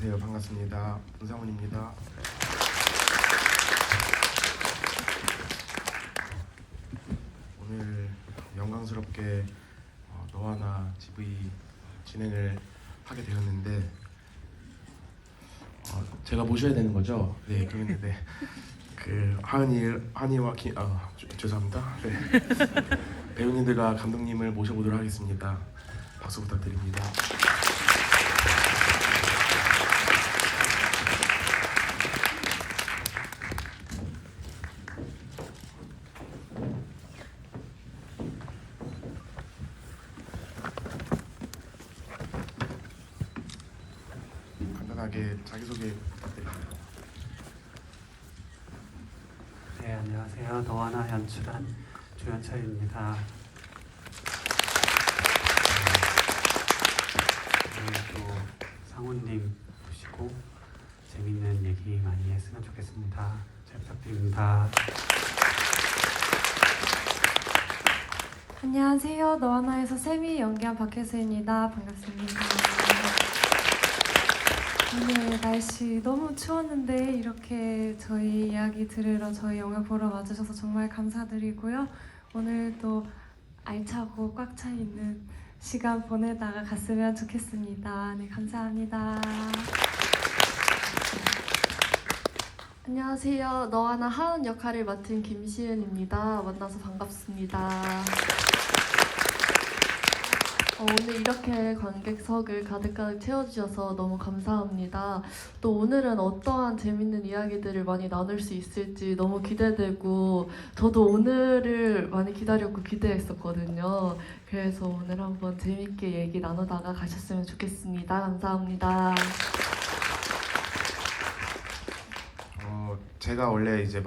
안녕하세요. 반갑습니다. 은상훈입니다. 오늘 영광스럽게 너와 나 GV 진행을 하게 되었는데 제가 모셔야 되는 거죠? 네, 그런데 그 한이와 죄송합니다. 네. 배우님들과 감독님을 모셔보도록 하겠습니다. 박수 부탁드립니다. 간단하게 자기소개 부탁드립니다. 네, 안녕하세요. 너와 나 연출한 조연철입니다. 오늘 또 상훈님 모시고 재밌는 얘기 많이 했으면 좋겠습니다. 잘 부탁드립니다. 안녕하세요. 너와 나에서 세미 연기한 박혜수입니다. 반갑습니다. 오늘 날씨 너무 추웠는데 이렇게 저희 이야기 들으러 저희 영화 보러 와주셔서 정말 감사드리고요. 오늘도 알차고 꽉 차 있는 시간 보내다가 갔으면 좋겠습니다. 네, 감사합니다. 안녕하세요. 너와 나 하은 역할을 맡은 김시은입니다. 만나서 반갑습니다. 오늘 이렇게 관객석을 가득가득 채워주셔서 너무 감사합니다. 또 오늘은 어떠한 재밌는 이야기들을 많이 나눌 수 있을지 너무 기대되고 저도 오늘을 많이 기다렸고 기대했었거든요. 그래서 오늘 한번 재밌게 얘기 나누다가 가셨으면 좋겠습니다. 감사합니다. 제가 원래 이제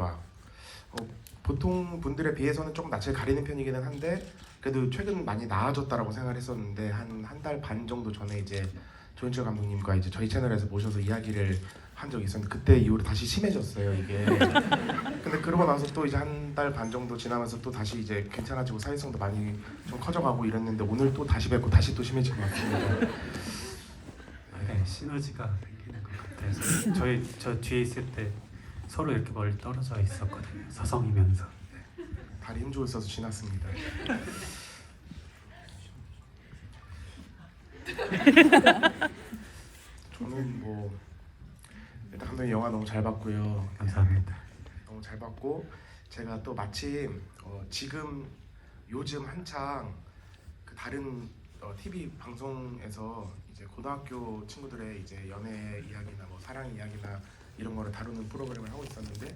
보통 분들에 비해서는 조금 낯을 가리는 편이기는 한데 그래도 최근 많이 나아졌다라고 생각을 했었는데 한 달 반 정도 전에 이제 조연철 감독님과 이제 저희 채널에서 모셔서 이야기를 한 적이 있었는데 그때 이후로 다시 심해졌어요 이게. 근데 그러고 나서 또 이제 한 달 반 정도 지나면서 또 다시 이제 괜찮아지고 사회성도 많이 좀 커져가고 이랬는데 오늘 또 다시 뵙고 다시 또 심해진 것 같습니다. 네, 시너지가 생기는 것 같아서 저 뒤에 있을 때 서로 이렇게 멀리 떨어져 있었거든요. 서성이면서. 다리 힘 주고 있어서 지났습니다. 저는 일단 감독님 영화 너무 잘 봤고요. 감사합니다. 너무 잘 봤고 제가 또 마침 요즘 한창 그 다른 TV 방송에서 이제 고등학교 친구들의 이제 연애 이야기나 사랑 이야기나 이런 거를 다루는 프로그램을 하고 있었는데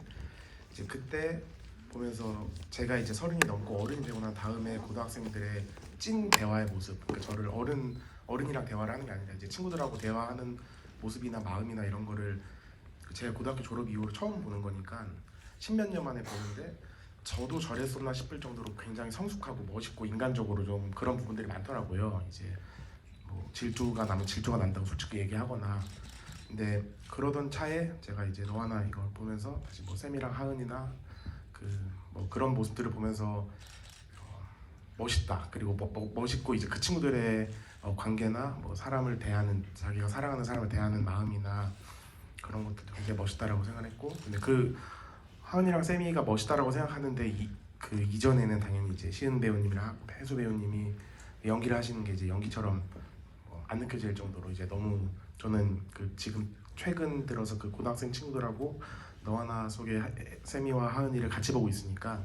이제 그때 보면서 제가 이제 30이 넘고 어른이 되고 난 다음에 고등학생들의 찐 대화의 모습, 그러니까 저를 어른이랑 대화를 하는 게 아니라 이제 친구들하고 대화하는 모습이나 마음이나 이런 거를 제가 고등학교 졸업 이후로 처음 보는 거니까 10몇 년 만에 보는데 저도 저랬었나 싶을 정도로 굉장히 성숙하고 멋있고 인간적으로 좀 그런 부분들이 많더라고요. 이제 질투가 나면 질투가 난다고 솔직히 얘기하거나 근데 그러던 차에 제가 이제 너와 나 이걸 보면서 다시 쌤이랑 하은이나 그런 모습들을 보면서 멋있다 그리고 멋있고 이제 그 친구들의 관계나 사람을 대하는 자기가 사랑하는 사람을 대하는 마음이나 그런 것들도 굉장히 멋있다라고 생각했고 근데 그 하은이랑 쌤이가 멋있다라고 생각하는데 그 이전에는 당연히 이제 시은 배우님이랑 혜수 배우님이 연기를 하시는 게 이제 연기처럼 안 느껴질 정도로 이제 너무 저는 지금 최근 들어서 그 고등학생 친구들하고 너와 나 속의 세미와 하은이를 같이 보고 있으니까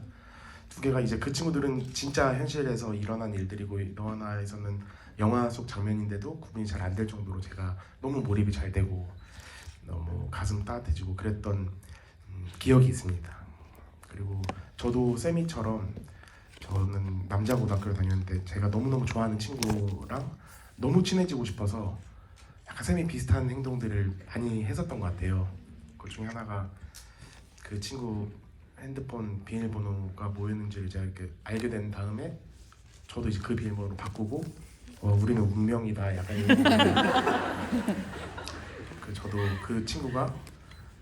두 개가 이제 그 친구들은 진짜 현실에서 일어난 일들이고 너와 나에서는 영화 속 장면인데도 구분이 잘 안 될 정도로 제가 너무 몰입이 잘 되고 너무 가슴 따뜻해지고 그랬던 기억이 있습니다. 그리고 저도 세미처럼 저는 남자 고등학교를 다녔는데 제가 너무너무 좋아하는 친구랑 너무 친해지고 싶어서 약간 쌤이 비슷한 행동들을 많이 했었던 것 같아요. 그 중에 하나가 그 친구 핸드폰 비밀번호가 뭐였는지를 제가 이렇게 알게 된 다음에 저도 이제 그 비밀번호로 바꾸고 우리는 운명이다 약간 이런 저도 그 친구가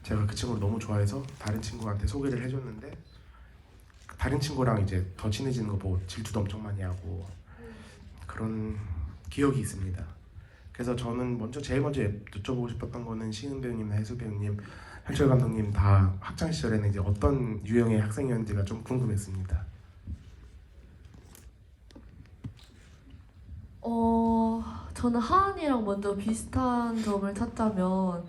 제가 그 친구를 너무 좋아해서 다른 친구한테 소개를 해줬는데 다른 친구랑 이제 더 친해지는 거 보고 질투도 엄청 많이 하고 그런 기억이 있습니다. 그래서 저는 제일 먼저 여쭤보고 싶었던 거는 시은 배우님이나 해수 배우님, 현철 감독님 다 학창 시절에는 이제 어떤 유형의 학생이었는지가 좀 궁금했습니다. 저는 하은이랑 먼저 비슷한 점을 찾자면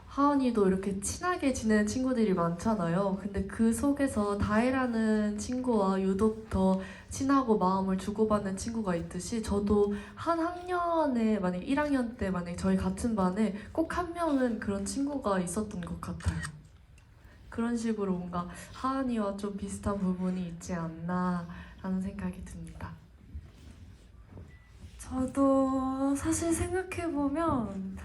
하은이도 이렇게 친하게 지내는 친구들이 많잖아요. 근데 그 속에서 다혜라는 친구와 유독 더 친하고 마음을 주고받는 친구가 있듯이 저도 한 학년에 만약 1학년 때 만약 저희 같은 반에 꼭 한 명은 그런 친구가 있었던 것 같아요. 그런 식으로 뭔가 하은이와 좀 비슷한 부분이 있지 않나라는 생각이 듭니다. 저도 사실 생각해보면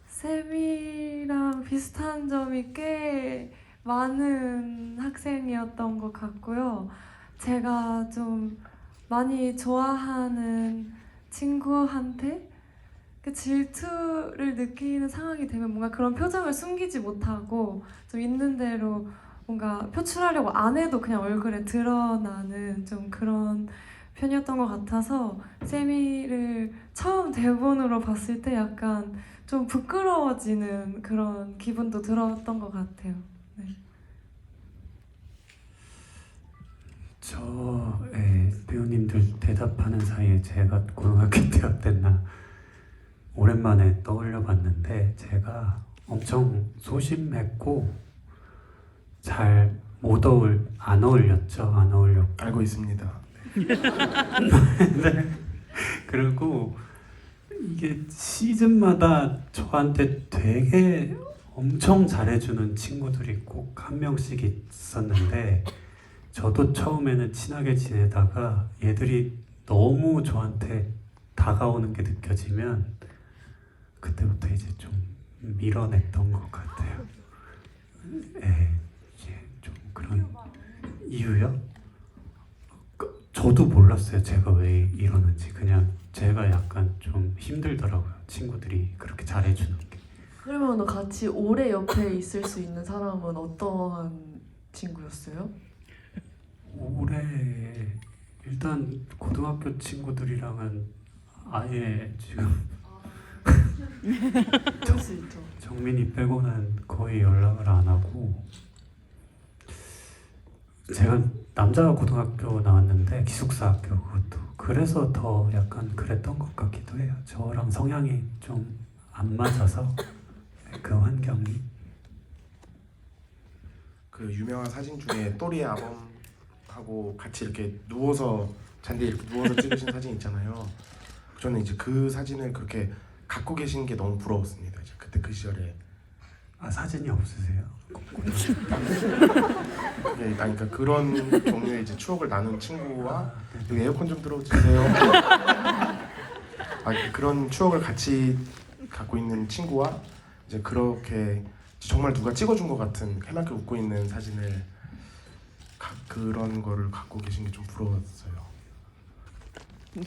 쌤이랑 비슷한 점이 꽤 많은 학생이었던 것 같고요. 제가 좀 많이 좋아하는 친구한테 그 질투를 느끼는 상황이 되면 뭔가 그런 표정을 숨기지 못하고 좀 있는 대로 뭔가 표출하려고 안 해도 그냥 얼굴에 드러나는 좀 그런 편이었던 것 같아서 세미를 처음 대본으로 봤을 때 약간 좀 부끄러워지는 그런 기분도 들었던 것 같아요. 네. 배우님들 대답하는 사이에 제가 고등학교 때 어땠나 오랜만에 떠올려 봤는데 제가 엄청 소심했고 잘 못 안 어울렸죠. 안 어울렸고 알고 있습니다. 네. 그리고 이게 시즌마다 저한테 되게 엄청 잘해주는 친구들이 꼭 한 명씩 있었는데 저도 처음에는 친하게 지내다가 얘들이 너무 저한테 다가오는 게 느껴지면 그때부터 이제 좀 밀어냈던 것 같아요. 좀 그런 이유요? 저도 몰랐어요. 제가 왜 이러는지. 그냥 제가 약간 좀 힘들더라고요. 친구들이 그렇게 잘해주는 게. 그러면 같이 오래 옆에 있을 수 있는 사람은 어떠한 친구였어요? 올해 일단 고등학교 친구들이랑은 아예 지금 그럴 수 있죠. 정민이 빼고는 거의 연락을 안 하고 제가 남자 고등학교 나왔는데 기숙사 학교 그것도 그래서 더 약간 그랬던 것 같기도 해요. 저랑 성향이 좀 안 맞아서 그 환경이. 그 유명한 사진 중에 또리 아범하고 같이 이렇게 누워서 잔디에 이렇게 누워서 찍으신 사진 있잖아요. 저는 이제 그 사진을 그렇게 갖고 계신 게 너무 부러웠습니다. 이제 그때 그 시절에. 사진이 없으세요? 네, 그러니까 그런 종류의 이제 추억을 나눈 친구와 여기 에어컨 좀 들어주세요. 그런 추억을 같이 갖고 있는 친구와 이제 그렇게 정말 누가 찍어준 것 같은 해맑게 웃고 있는 사진을 그런 거를 갖고 계신 게 좀 부러웠어요. 네,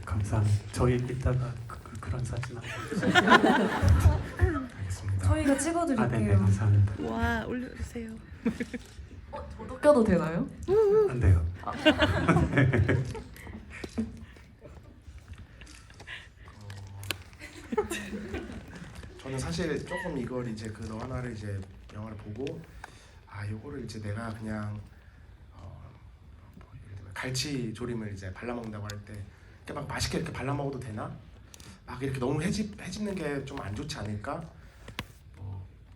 감사합니다. 저희 이따가 그런 사진 한번. 알겠습니다. 저희가 네네, 찍어드릴게요. 감사합니다. 와 올려주세요. 저도 껴도 되나요? 안 돼요. 저는 사실 조금 이걸 이제 그 너 하나를 이제 영화를 보고 요거를 이제 내가 그냥 뭐 예를 들면 갈치 조림을 이제 발라 먹는다고 할 때 이렇게 막 맛있게 이렇게 발라 먹어도 되나? 막 이렇게 너무 해집는 게 좀 안 좋지 않을까?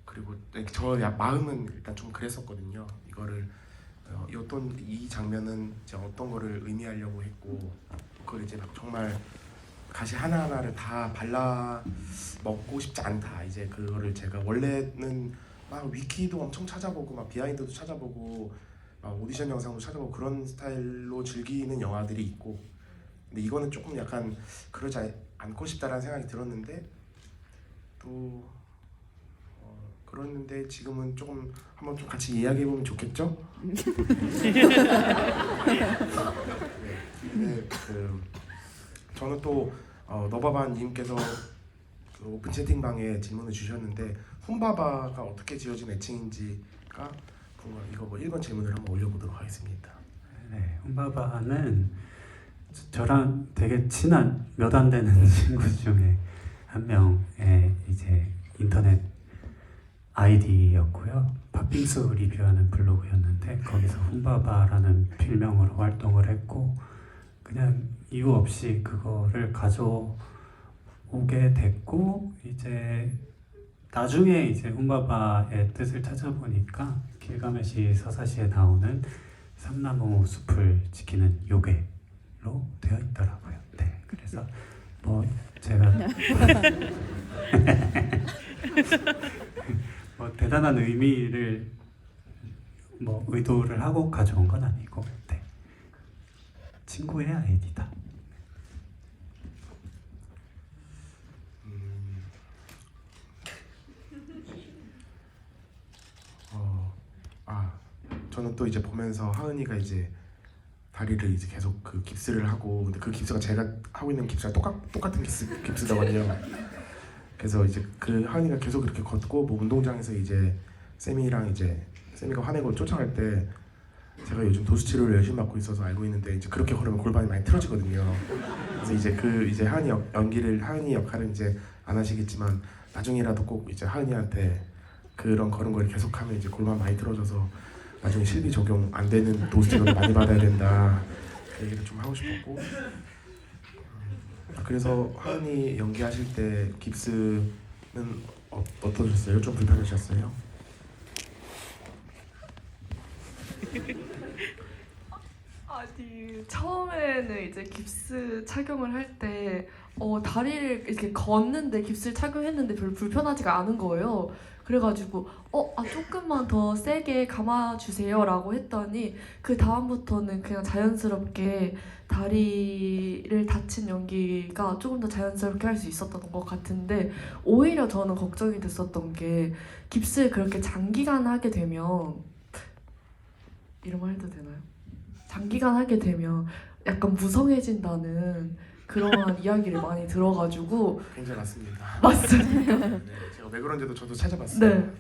그리고 저 마음은 일단 좀 그랬었거든요. 이거를 어떤 이 장면은 이제 어떤 거를 의미하려고 했고 그걸 이제 막 정말 가시 하나하나를 다 발라 먹고 싶지 않다. 이제 그거를 제가 원래는 막 위키도 엄청 찾아보고 막 비하인드도 찾아보고 막 오디션 영상도 찾아보고 그런 스타일로 즐기는 영화들이 있고 근데 이거는 조금 약간 그러지 않고 싶다라는 생각이 들었는데 또 그랬는데 지금은 조금 한번 좀 같이 이야기해 보면 좋겠죠? 네, 저는 또 너바바님께서 그 오픈 채팅방에 질문을 주셨는데 훔바바가 어떻게 지어진 애칭인지가 이거 뭐 1번 질문을 한번 올려보도록 하겠습니다. 네, 훔바바는 저랑 되게 친한 몇 안 되는 친구 중에 한 명의 이제 인터넷 아이디였고요. 팥빙수 리뷰하는 블로그였는데 거기서 훔바바라는 필명으로 활동을 했고 그냥 이유 없이 그거를 가져오게 됐고 이제 나중에 이제 훔바바의 뜻을 찾아보니까 길가메시 서사시에 나오는 삼나무 숲을 지키는 요괴로 되어 있더라고요. 네, 그래서 뭐 제가 뭐 대단한 의미를 뭐 의도를 하고 가져온 건 아니고 네. 친구의 아이디다. 저는 또 이제 보면서 하은이가 이제 다리를 이제 계속 그 깁스를 하고 근데 그 깁스가 제가 하고 있는 깁스랑 똑같은 깁스더거든요. 그래서 이제 그 하은이가 계속 이렇게 걷고 뭐 운동장에서 이제 쌤이랑 이제 쌤이가 화내고 쫓아갈 때 제가 요즘 도수 치료를 열심히 받고 있어서 알고 있는데 이제 그렇게 걸으면 골반이 많이 틀어지거든요. 그래서 이제 그 이제 하은이 하은이 역할은 이제 안 하시겠지만 나중에라도 꼭 이제 하은이한테 그런 걸음걸이 계속하면 이제 골반 많이 틀어져서 나중에 실비 적용 안 되는 도수 치료를 많이 받아야 된다. 그 얘기를 좀 하고 싶었고 그래서 하은이 연기하실 때 깁스는 어떠셨어요? 좀 불편하셨어요? 아니 처음에는 이제 깁스 착용을 할 때 다리를 이렇게 걷는데 깁스를 착용했는데 별로 불편하지가 않은 거예요. 그래가지고 조금만 더 세게 감아주세요라고 했더니 그 다음부터는 그냥 자연스럽게 다리를 다친 연기가 조금 더 자연스럽게 할 수 있었던 것 같은데 오히려 저는 걱정이 됐었던 게 깁스를 그렇게 장기간 하게 되면 이런 말 해도 되나요? 장기간 하게 되면 약간 무성해진다는 그런 이야기를 많이 들어가지고 굉장히 맞습니다. 맞습니다. 네, 제가 왜 그런지도 저도 찾아봤어요. 네.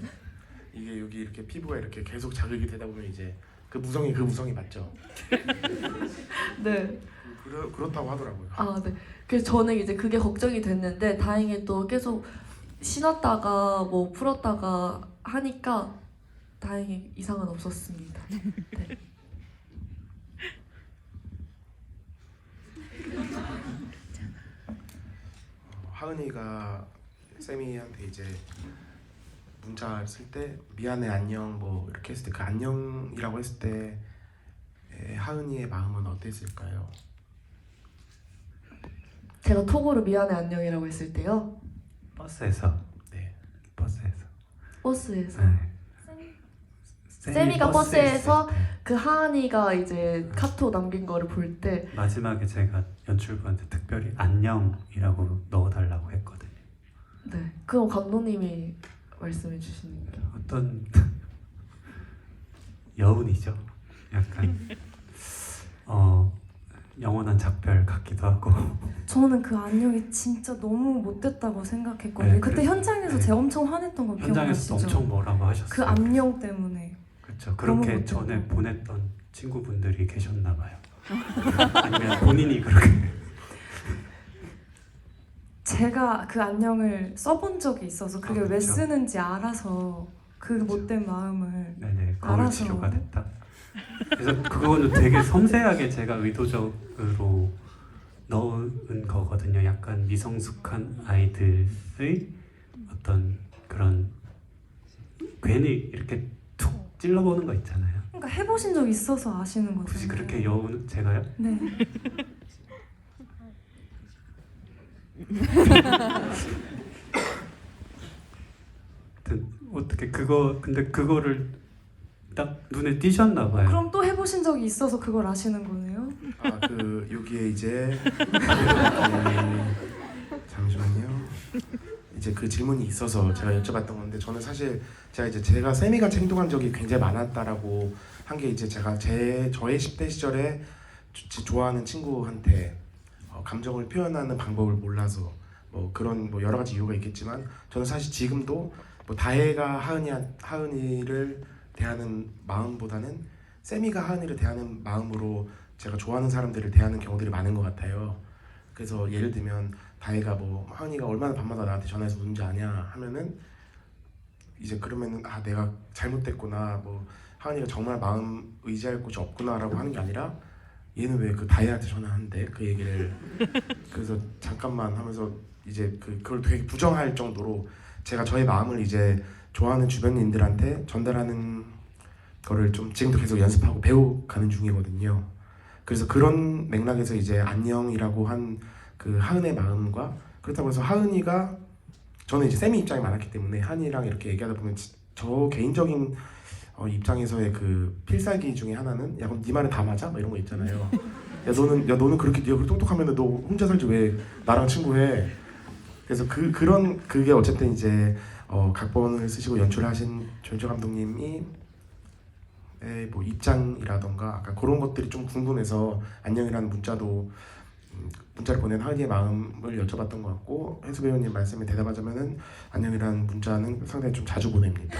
이게 여기 이렇게 피부가 이렇게 계속 자극이 되다 보면 이제 그 무성이 맞죠? 네. 그렇다고 하더라고요. 네. 그래서 저는 이제 그게 걱정이 됐는데 다행히 또 계속 신었다가 뭐 풀었다가 하니까 다행히 이상은 없었습니다. 네. 하은이가 쌤이한테 이제 문자 쓸 때 미안해 안녕 뭐 이렇게 했을 때 그 안녕이라고 했을 때 하은이의 마음은 어땠을까요? 제가 톡으로 미안해 안녕이라고 했을 때요. 버스에서 네. 버스에서 네. 쌤이가 버스에서 있을 때 그 하은이가 이제 카톡 남긴 거를 볼 때 마지막에 제가 연출부한테 특별히 안녕이라고 넣어달라고 했거든요. 네. 그럼 감독님이 말씀해 주시는 게 어떤 여운이죠. 약간 영원한 작별 같기도 하고. 저는 그 안녕이 진짜 너무 못됐다고 생각했거든요. 네, 그때 그래서- 현장에서 네. 제가 엄청 화냈던 거 현장에서도 기억나시죠? 엄청 뭐라고 하셨어요. 그 안녕 때문에. 그렇죠. 너무 그렇게 못했다. 전에 보냈던 친구분들이 계셨나 봐요. 아니면 본인이 그렇게. 제가 그 안녕을 써본 적이 있어서 그게 왜 그렇죠. 쓰는지 알아서 그 못된 마음을 네네 거울 알아서. 치료가 됐다. 그래서 그거는 되게 섬세하게 제가 의도적으로 넣은 거거든요. 약간 미성숙한 아이들의 어떤 그런 괜히 이렇게 툭 찔러보는 거 있잖아요. 그러니까 해보신 적 있어서 아시는 거잖아요. 굳이 그렇게 여운 제가요? 네. 어떻게 근데 그거를 딱 눈에 띄셨나 봐요. 그럼 또 해보신 적이 있어서 그걸 아시는 거네요? 그 여기에 이제 잠시만요. 이제 그 질문이 있어서 제가 여쭤봤던 건데 저는 사실 제가 쌤이같이 행동한 적이 굉장히 많았다라고 한 게 이제 제가 저의 10대 시절에 좋아하는 친구한테 감정을 표현하는 방법을 몰라서 뭐 그런 뭐 여러 가지 이유가 있겠지만 저는 사실 지금도 뭐 다혜가 하은이를 대하는 마음보다는 쌤이가 하은이를 대하는 마음으로 제가 좋아하는 사람들을 대하는 경우들이 많은 것 같아요. 그래서 예를 들면 다혜가 뭐 하은이가 얼마나 밤마다 나한테 전화해서 우는지 아냐 하면은 이제 그러면은 아 내가 잘못됐구나, 뭐 하은이가 정말 마음 의지할 곳이 없구나라고 하는 게 아니라 얘는 왜 그 다혜한테 전화하는데 그 얘기를 그래서 잠깐만 하면서 이제 그걸 되게 부정할 정도로 제가 저의 마음을 이제 좋아하는 주변인들한테 전달하는 거를 좀 지금도 계속 연습하고 배워가는 중이거든요. 그래서 그런 맥락에서 이제 안녕이라고 한 그 하은의 마음과, 그렇다고 해서 하은이가, 저는 이제 쌤이 입장이 많았기 때문에 하은이랑 이렇게 얘기하다 보면 저 개인적인 입장에서의 그 필살기 중에 하나는 야 그럼 네 말은 다 맞아? 뭐 이런 거 있잖아요. 야 너는 그렇게 네가 그렇게 똑똑하면 너 혼자 살지 왜 나랑 친구해? 그래서 그게 어쨌든 이제 각본을 쓰시고 연출하신 조인철 감독님이 뭐 입장이라던가 아까 그런 것들이 좀 궁금해서 안녕이라는 문자를 보낸 하은이의 마음을 여쭤봤던 것 같고, 혜수 배우님 말씀에 대답하자면은 안녕이라는 문자는 상당히 좀 자주 보냅니다.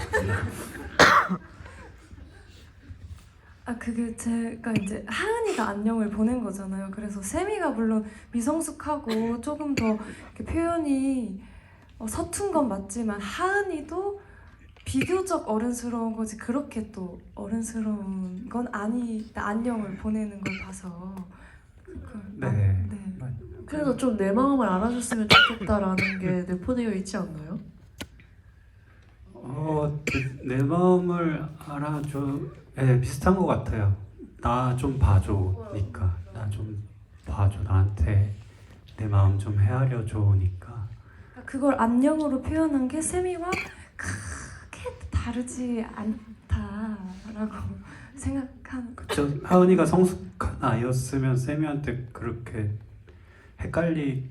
아 그게 제가 이제 하은이가 안녕을 보낸 거잖아요. 그래서 세미가 물론 미성숙하고 조금 더 이렇게 표현이 서툰 건 맞지만 하은이도 비교적 어른스러운 거지 그렇게 또 어른스러운 건 아니다. 안녕을 보내는 걸 봐서 네. 그래도 좀 내 마음을 알아줬으면 좋겠다라는 게 내포되어 있지 않나요? 내 마음을 알아줘. 네, 비슷한 것 같아요. 나 좀 봐줘니까. 나 좀 봐줘. 나한테 내 마음 좀 헤아려줘니까. 그걸 안녕으로 표현한 게 세미와 크게 다르지 않다라고 생각한. 그쵸. 하은이가 성숙한 아이였으면 쌤이한테 그렇게 헷갈릴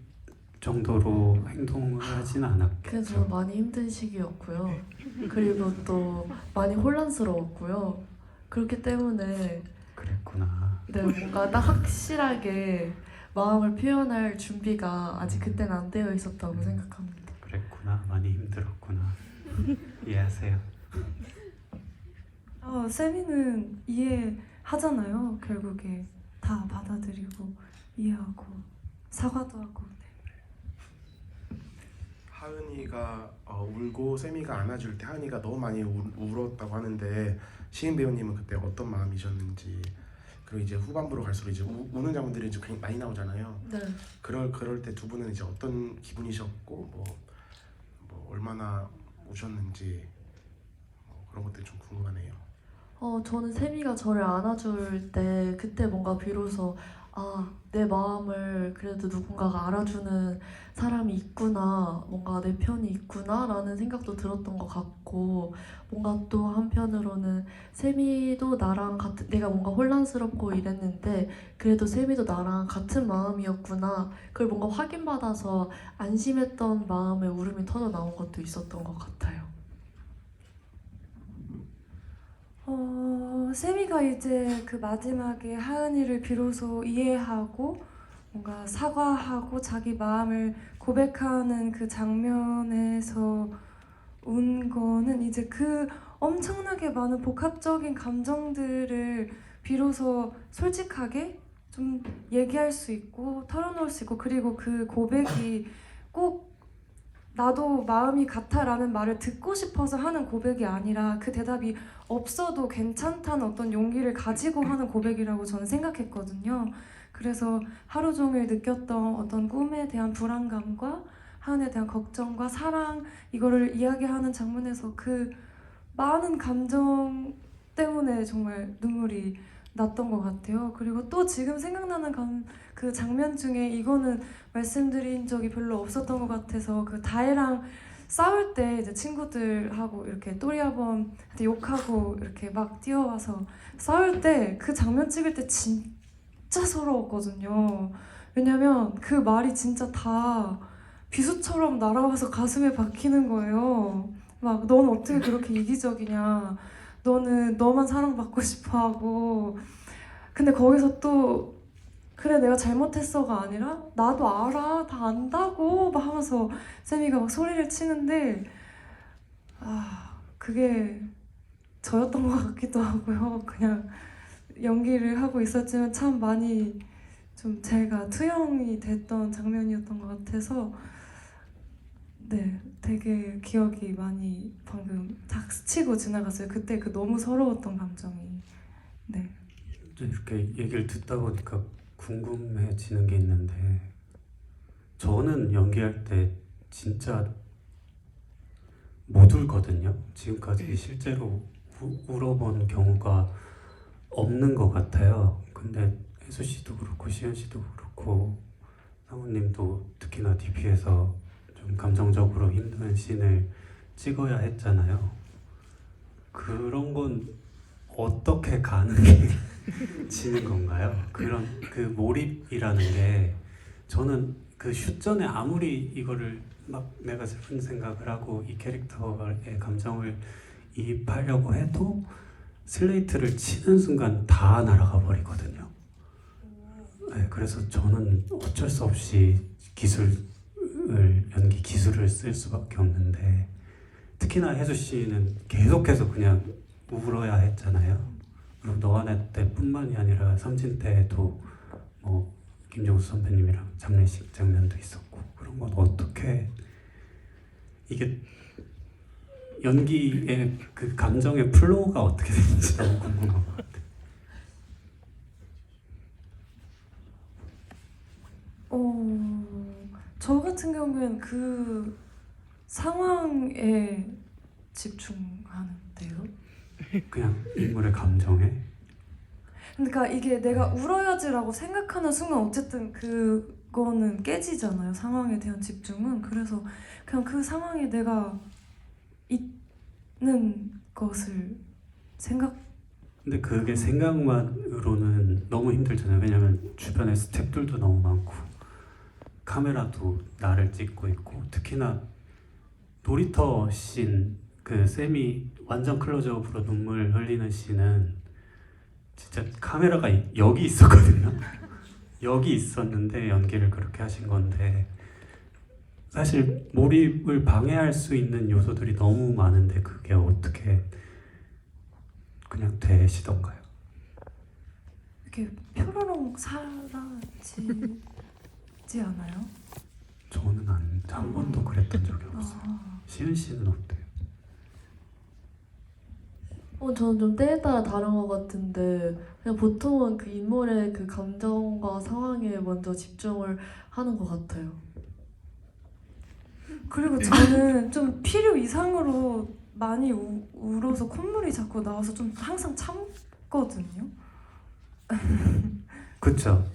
정도로 행동을 하진 않았겠죠. 그래서 많이 힘든 시기였고요. 그리고 또 많이 혼란스러웠고요. 그렇기 때문에 그랬구나. 네, 뭔가 딱 확실하게 마음을 표현할 준비가 아직 그때는 안 되어 있었다고 생각합니다. 그랬구나. 많이 힘들었구나. 이해하세요. 세미는 이해하잖아요. 결국에 다 받아들이고 이해하고 사과도 하고. 하은이가 울고 세미가 안아줄 때 하은이가 너무 많이 울었다고 하는데 시인 배우님은 그때 어떤 마음이셨는지, 그리고 이제 후반부로 갈수록 이제 우는 장면들이 이제 굉장히 많이 나오잖아요. 네. 그럴 때 두 분은 이제 어떤 기분이셨고 뭐 얼마나 우셨는지 그런 것들이 좀 궁금하네요. 저는 세미가 저를 안아줄 때 그때 뭔가 비로소 내 마음을 그래도 누군가가 알아주는 사람이 있구나, 뭔가 내 편이 있구나 라는 생각도 들었던 것 같고, 뭔가 또 한편으로는 세미도 나랑 같은, 내가 뭔가 혼란스럽고 이랬는데 그래도 세미도 나랑 같은 마음이었구나, 그걸 뭔가 확인받아서 안심했던 마음에 울음이 터져 나온 것도 있었던 것 같아요. 세미가 이제 그 마지막에 하은이를 비로소 이해하고 뭔가 사과하고 자기 마음을 고백하는 그 장면에서 운 거는 이제 그 엄청나게 많은 복합적인 감정들을 비로소 솔직하게 좀 얘기할 수 있고 털어놓을 수 있고, 그리고 그 고백이 꼭 나도 마음이 같아라는 말을 듣고 싶어서 하는 고백이 아니라 그 대답이 없어도 괜찮다는 어떤 용기를 가지고 하는 고백이라고 저는 생각했거든요. 그래서 하루 종일 느꼈던 어떤 꿈에 대한 불안감과 하은에 대한 걱정과 사랑, 이거를 이야기하는 장면에서 그 많은 감정 때문에 정말 눈물이 났던 것 같아요. 그리고 또 지금 생각나는 그 장면 중에 이거는 말씀드린 적이 별로 없었던 것 같아서, 그 다혜랑 싸울 때 이제 친구들하고 이렇게 또리아범한테 욕하고 이렇게 막 뛰어와서 싸울 때 그 장면 찍을 때 진짜 서러웠거든요. 왜냐면 그 말이 진짜 다 비수처럼 날아와서 가슴에 박히는 거예요. 막 넌 어떻게 그렇게 이기적이냐, 너는 너만 사랑받고 싶어하고. 근데 거기서 또 그래 내가 잘못했어가 아니라 나도 알아, 다 안다고 막 하면서 세미가 막 소리를 치는데 그게 저였던 것 같기도 하고요. 그냥 연기를 하고 있었지만 참 많이 좀 제가 투영이 됐던 장면이었던 것 같아서 네, 되게 기억이 많이 방금 탁 스치고 지나갔어요. 그때 그 너무 서러웠던 감정이. 네. 이렇게 얘기를 듣다 보니까 궁금해지는 게 있는데 저는 연기할 때 진짜 못 울거든요. 지금까지 실제로 울어본 경우가 없는 것 같아요. 근데 혜수 씨도 그렇고 시현 씨도 그렇고 상우님도 특히나 DP에서 좀 감정적으로 힘든 씬을 찍어야 했잖아요. 그런 건 어떻게 가능해지는 건가요? 그런 그 몰입이라는 게 저는 그 슛 전에 아무리 이거를 막 내가 슬픈 생각을 하고 이 캐릭터의 감정을 이입하려고 해도 슬레이트를 치는 순간 다 날아가 버리거든요. 네, 그래서 저는 어쩔 수 없이 연기 기술을 쓸 수밖에 없는데 특히나 혜수 씨는 계속해서 그냥 울어야 했잖아요. 그리고 너와 내 때뿐만이 아니라 삼진 때도 뭐 김정수 선배님이랑 장례식 장면도 있었고 그런 건 어떻게 이게 연기의 그 감정의 플로우가 어떻게 되는지 너무 궁금한 것 같아요. 저 같은 경우에는 그 상황에 집중하는데요. 그냥 인물의 감정에 그러니까 이게 내가 울어야지라고 생각하는 순간 어쨌든 그거는 깨지잖아요. 상황에 대한 집중은. 그래서 그냥 그 상황에 내가 있는 것을 생각. 근데 그게 생각만으로는 너무 힘들잖아요. 왜냐면 주변에 스태프들도 너무 많고 카메라도 나를 찍고 있고 특히나 놀이터 씬 그 쌤이 완전 클로즈업으로 눈물 흘리는 씬은 진짜 카메라가 여기 있었거든요. 여기 있었는데 연기를 그렇게 하신 건데 사실 몰입을 방해할 수 있는 요소들이 너무 많은데 그게 어떻게 그냥 되시던가요? 이렇게 표로롱 사라지지 않아요? 저는 한 번도 그랬던 적이 없어요. 시은 씨는 어때요? 저는 좀 때에 따라 다른 것 같은데 그냥 보통은 그 인물의 그 감정과 상황에 먼저 집중을 하는 것 같아요. 그리고 저는 좀 필요 이상으로 많이 울어서 콧물이 자꾸 나와서 좀 항상 참거든요. 그쵸.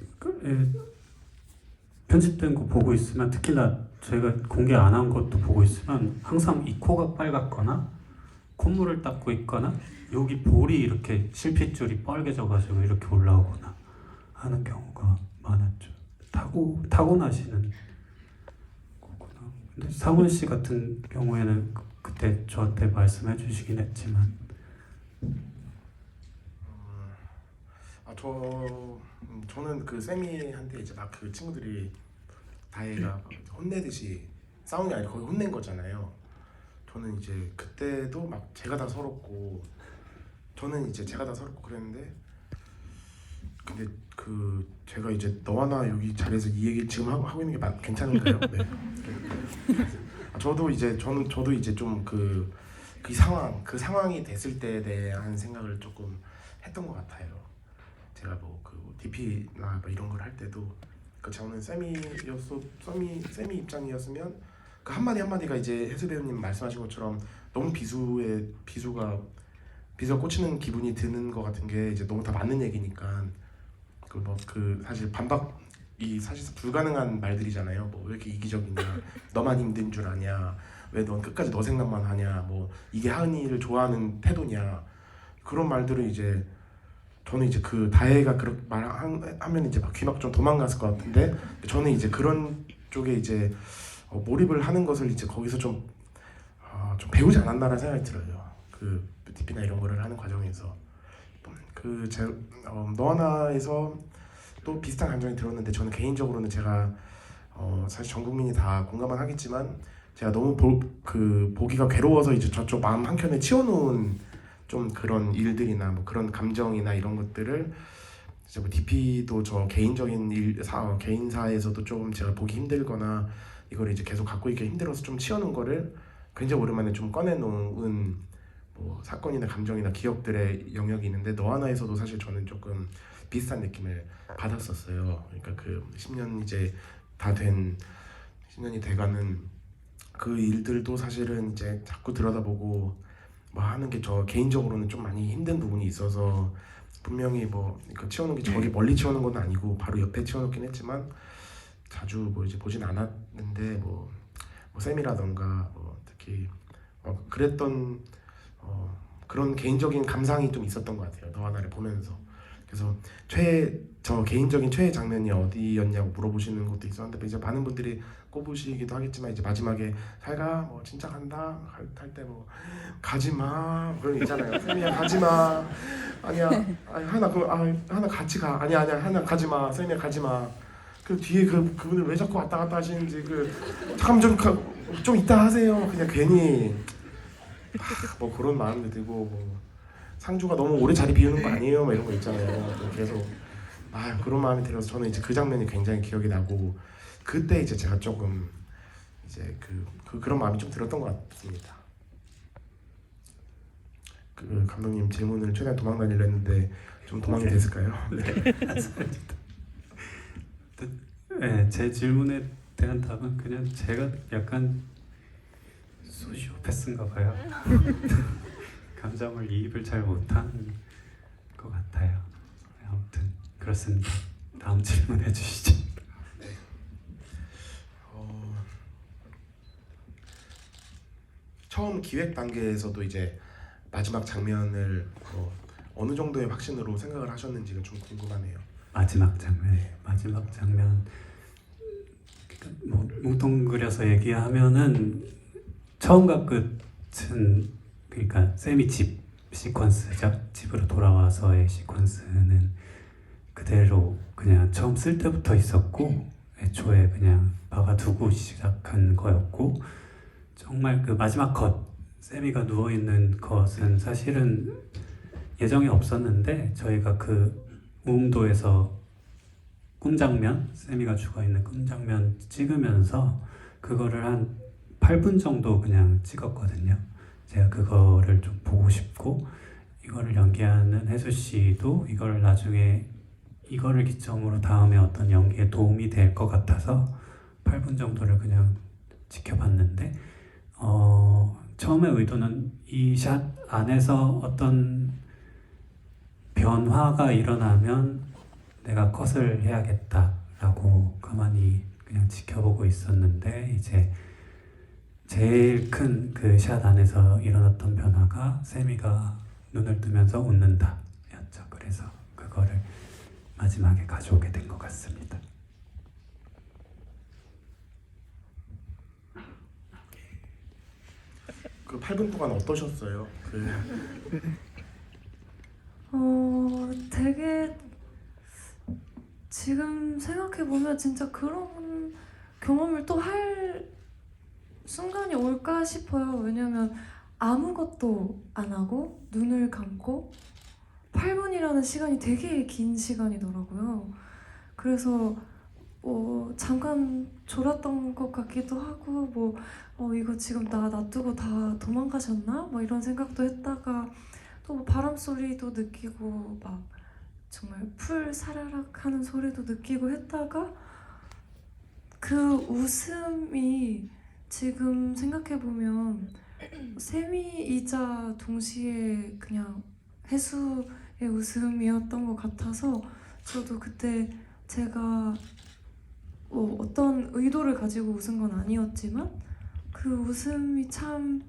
편집된 거 보고 있으면 특히나 저희가 공개 안 한 것도 보고 있으면 항상 이 코가 빨갛거나 콧물을 닦고 있거나 여기 볼이 이렇게 실핏줄이 빨개져가지고 이렇게 올라오거나 하는 경우가 많았죠. 타고나시는 거구나. 근데 상훈 씨 같은 경우에는 그때 저한테 말씀해 주시긴 했지만 저는 그 세미한테 이제 막 그 친구들이 다혜가 막 혼내듯이 싸운 게 아니라 거의 혼낸 거잖아요. 저는 이제 그때도 막 제가 다 서럽고 그랬는데 근데 그 제가 이제 너와 나 여기 자리에서 이 얘기 지금 하고 있는 게 괜찮은가요? 네. 저도 이제 좀 그 상황이 됐을 때에 대한 생각을 조금 했던 것 같아요. 제가 뭐 그 DP나 뭐 이런 걸 할 때도 그 저는 쌤이 입장이었으면 그 한마디 한마디가 이제 혜수 배우님 말씀하신 것처럼 너무 비수가 꽂히는 기분이 드는 것 같은 게 이제 너무 다 맞는 얘기니까 그 사실 반박이 사실 불가능한 말들이잖아요. 뭐 왜 이렇게 이기적이냐, 너만 힘든 줄 아냐, 왜 넌 끝까지 너 생각만 하냐, 뭐 이게 하은이를 좋아하는 태도냐 그런 말들을 이제 저는 이제 그 다혜가 그렇게 말하면 이제 막 귀 막 좀 도망갔을 것 같은데 저는 이제 그런 쪽에 이제 몰입을 하는 것을 이제 거기서 좀 배우지 않았나라는 생각이 들어요. 그 DP나 이런 거를 하는 과정에서 너와 나에서 또 비슷한 감정이 들었는데 저는 개인적으로는 제가 사실 전 국민이 다 공감은 하겠지만 제가 너무 보기가 괴로워서 이제 저쪽 마음 한켠에 치워놓은 좀 그런 일들이나 뭐 그런 감정이나 이런 것들을 이제 뭐 DP도 저 개인적인 개인사에서도 좀 제가 보기 힘들거나 이걸 이제 계속 갖고 있기 힘들어서 좀 치워놓은 거를 굉장히 오랜만에 좀 꺼내놓은 뭐 사건이나 감정이나 기억들의 영역이 있는데 너 하나에서도 사실 저는 조금 비슷한 느낌을 받았었어요. 그러니까 그 10년 이제 다 된 10년이 돼가는 그 일들도 사실은 이제 자꾸 들여다보고 뭐 하는 게 저 개인적으로는 좀 많이 힘든 부분이 있어서 분명히 뭐 그 치워놓은 게 저기 멀리 치워놓은 건 아니고 바로 옆에 치워놓긴 했지만 자주 뭐 이제 보진 않았는데 뭐 쌤이라던가 뭐 특히 그랬던 그런 개인적인 감상이 좀 있었던 것 같아요. 너 하나를 보면서. 그래서 저 개인적인 최애 장면이 어디였냐고 물어보시는 것도 있었는데 이제 많은 분들이 꼽으시기도 하겠지만 이제 마지막에 살가 뭐 진짜 간다 할 때 뭐 가지마 그런 거 있잖아요. 쌤이야 가지마 아니야 아니, 하나 같이 가 아니야 하나 가지마 쌤이야 가지마 그 뒤에 그분을 왜 자꾸 왔다 갔다 하시는지 잠깐 좀 이따 하세요. 그냥 괜히 뭐 그런 마음도 들고 뭐 상주가 너무 오래 자리 비우는 거 아니에요? 뭐 이런 거 있잖아요. 계속 그런 마음이 들어서 저는 이제 그 장면이 굉장히 기억이 나고 그때 이제 제가 조금 이제 그런 마음이 좀 들었던 것 같습니다. 그 감독님 질문을 최대한 도망 다니려 했는데 좀 도망이 됐을까요? 네, 제 질문에 대한 답은 그냥 제가 약간 소시오패스인가 봐요. 감정을 이입을 잘 못하는 것 같아요. 아무튼 그렇습니다. 다음 질문 해주시죠. 네. 처음 기획 단계에서도 이제 마지막 장면을 어느 정도의 확신으로 생각을 하셨는지가 좀 궁금하네요. 마지막 장면 뭐 뭉뚱그려서 얘기하면은 처음과 끝은 그러니까 쌤이 집 시퀀스죠. 집으로 돌아와서의 시퀀스는 그대로 그냥 처음 쓸 때부터 있었고 애초에 그냥 박아두고 시작한 거였고 정말 그 마지막 컷 쌤이가 누워있는 것은 사실은 예정이 없었는데 저희가 그 무음도에서 꿈장면 쌤이가 죽어있는 꿈장면 찍으면서 그거를 한 8분 정도 그냥 찍었거든요. 제가 그거를 좀 보고 싶고 이거를 연기하는 혜수 씨도 이거를 나중에 이거를 기점으로 다음에 어떤 연기에 도움이 될 것 같아서 8분 정도를 그냥 지켜봤는데 처음에 의도는 이 샷 안에서 어떤 변화가 일어나면 내가 컷을 해야겠다라고 가만히 그냥 지켜보고 있었는데 이제 제일 큰 그 샷 안에서 일어났던 변화가 세미가 눈을 뜨면서 웃는다 였죠. 그래서 그거를 마지막에 가져오게 된 것 같습니다. 그 8분 동안 어떠셨어요? 되게 지금 생각해보면 진짜 그런 경험을 또 할 순간이 올까 싶어요. 왜냐면 아무것도 안 하고 눈을 감고 8분이라는 시간이 되게 긴 시간이더라고요. 그래서 잠깐 졸았던 것 같기도 하고 이거 지금 나 놔두고 다 도망가셨나? 뭐 이런 생각도 했다가 또 바람 소리도 느끼고 막 정말 풀 사라락 하는 소리도 느끼고 했다가 그 웃음이 지금 생각해보면 세미이자 동시에 그냥 혜수의 웃음이었던 것 같아서 저도 그때 제가 어떤 의도를 가지고 웃은 건 아니었지만 그 웃음이 참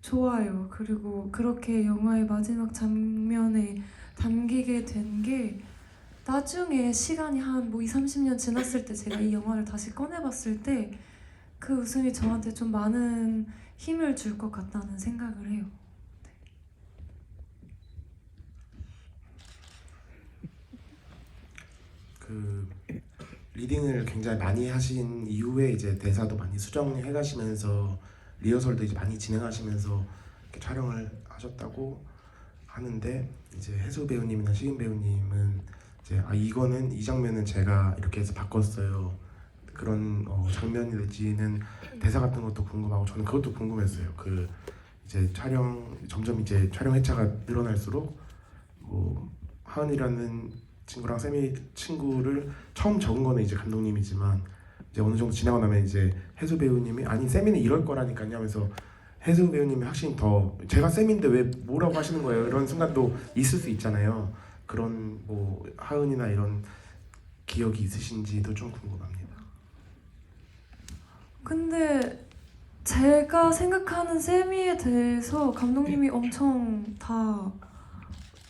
좋아요. 그리고 그렇게 영화의 마지막 장면에 담기게 된 게 나중에 시간이 한 20-30년 지났을 때 제가 이 영화를 다시 꺼내봤을 때 그 웃음이 저한테 좀 많은 힘을 줄 것 같다는 생각을 해요. 그 리딩을 굉장히 많이 하신 이후에 이제 대사도 많이 수정해 가시면서 리허설도 이제 많이 진행하시면서 이렇게 촬영을 하셨다고 하는데 이제 해수 배우님이나 시인 배우님은 이제 이거는 이 장면은 제가 이렇게 해서 바꿨어요. 그런 장면이 내지는 대사 같은 것도 궁금하고 저는 그것도 궁금했어요. 그 이제 점점 이제 촬영 회차가 늘어날수록 뭐 하은이라는 친구랑 쌤이 친구를 처음 적은 거는 이제 감독님이지만 이제 어느 정도 지나고 나면 이제 해수 배우님이 아니 쌤이는 이럴 거라니까요 하면서 해수 배우님이 확실히 더 제가 쌤인데 왜 뭐라고 하시는 거예요 이런 순간도 있을 수 있잖아요. 그런 뭐 하은이나 이런 기억이 있으신지도 좀 궁금합니다. 근데 제가 생각하는 세미에 대해서 감독님이 엄청 다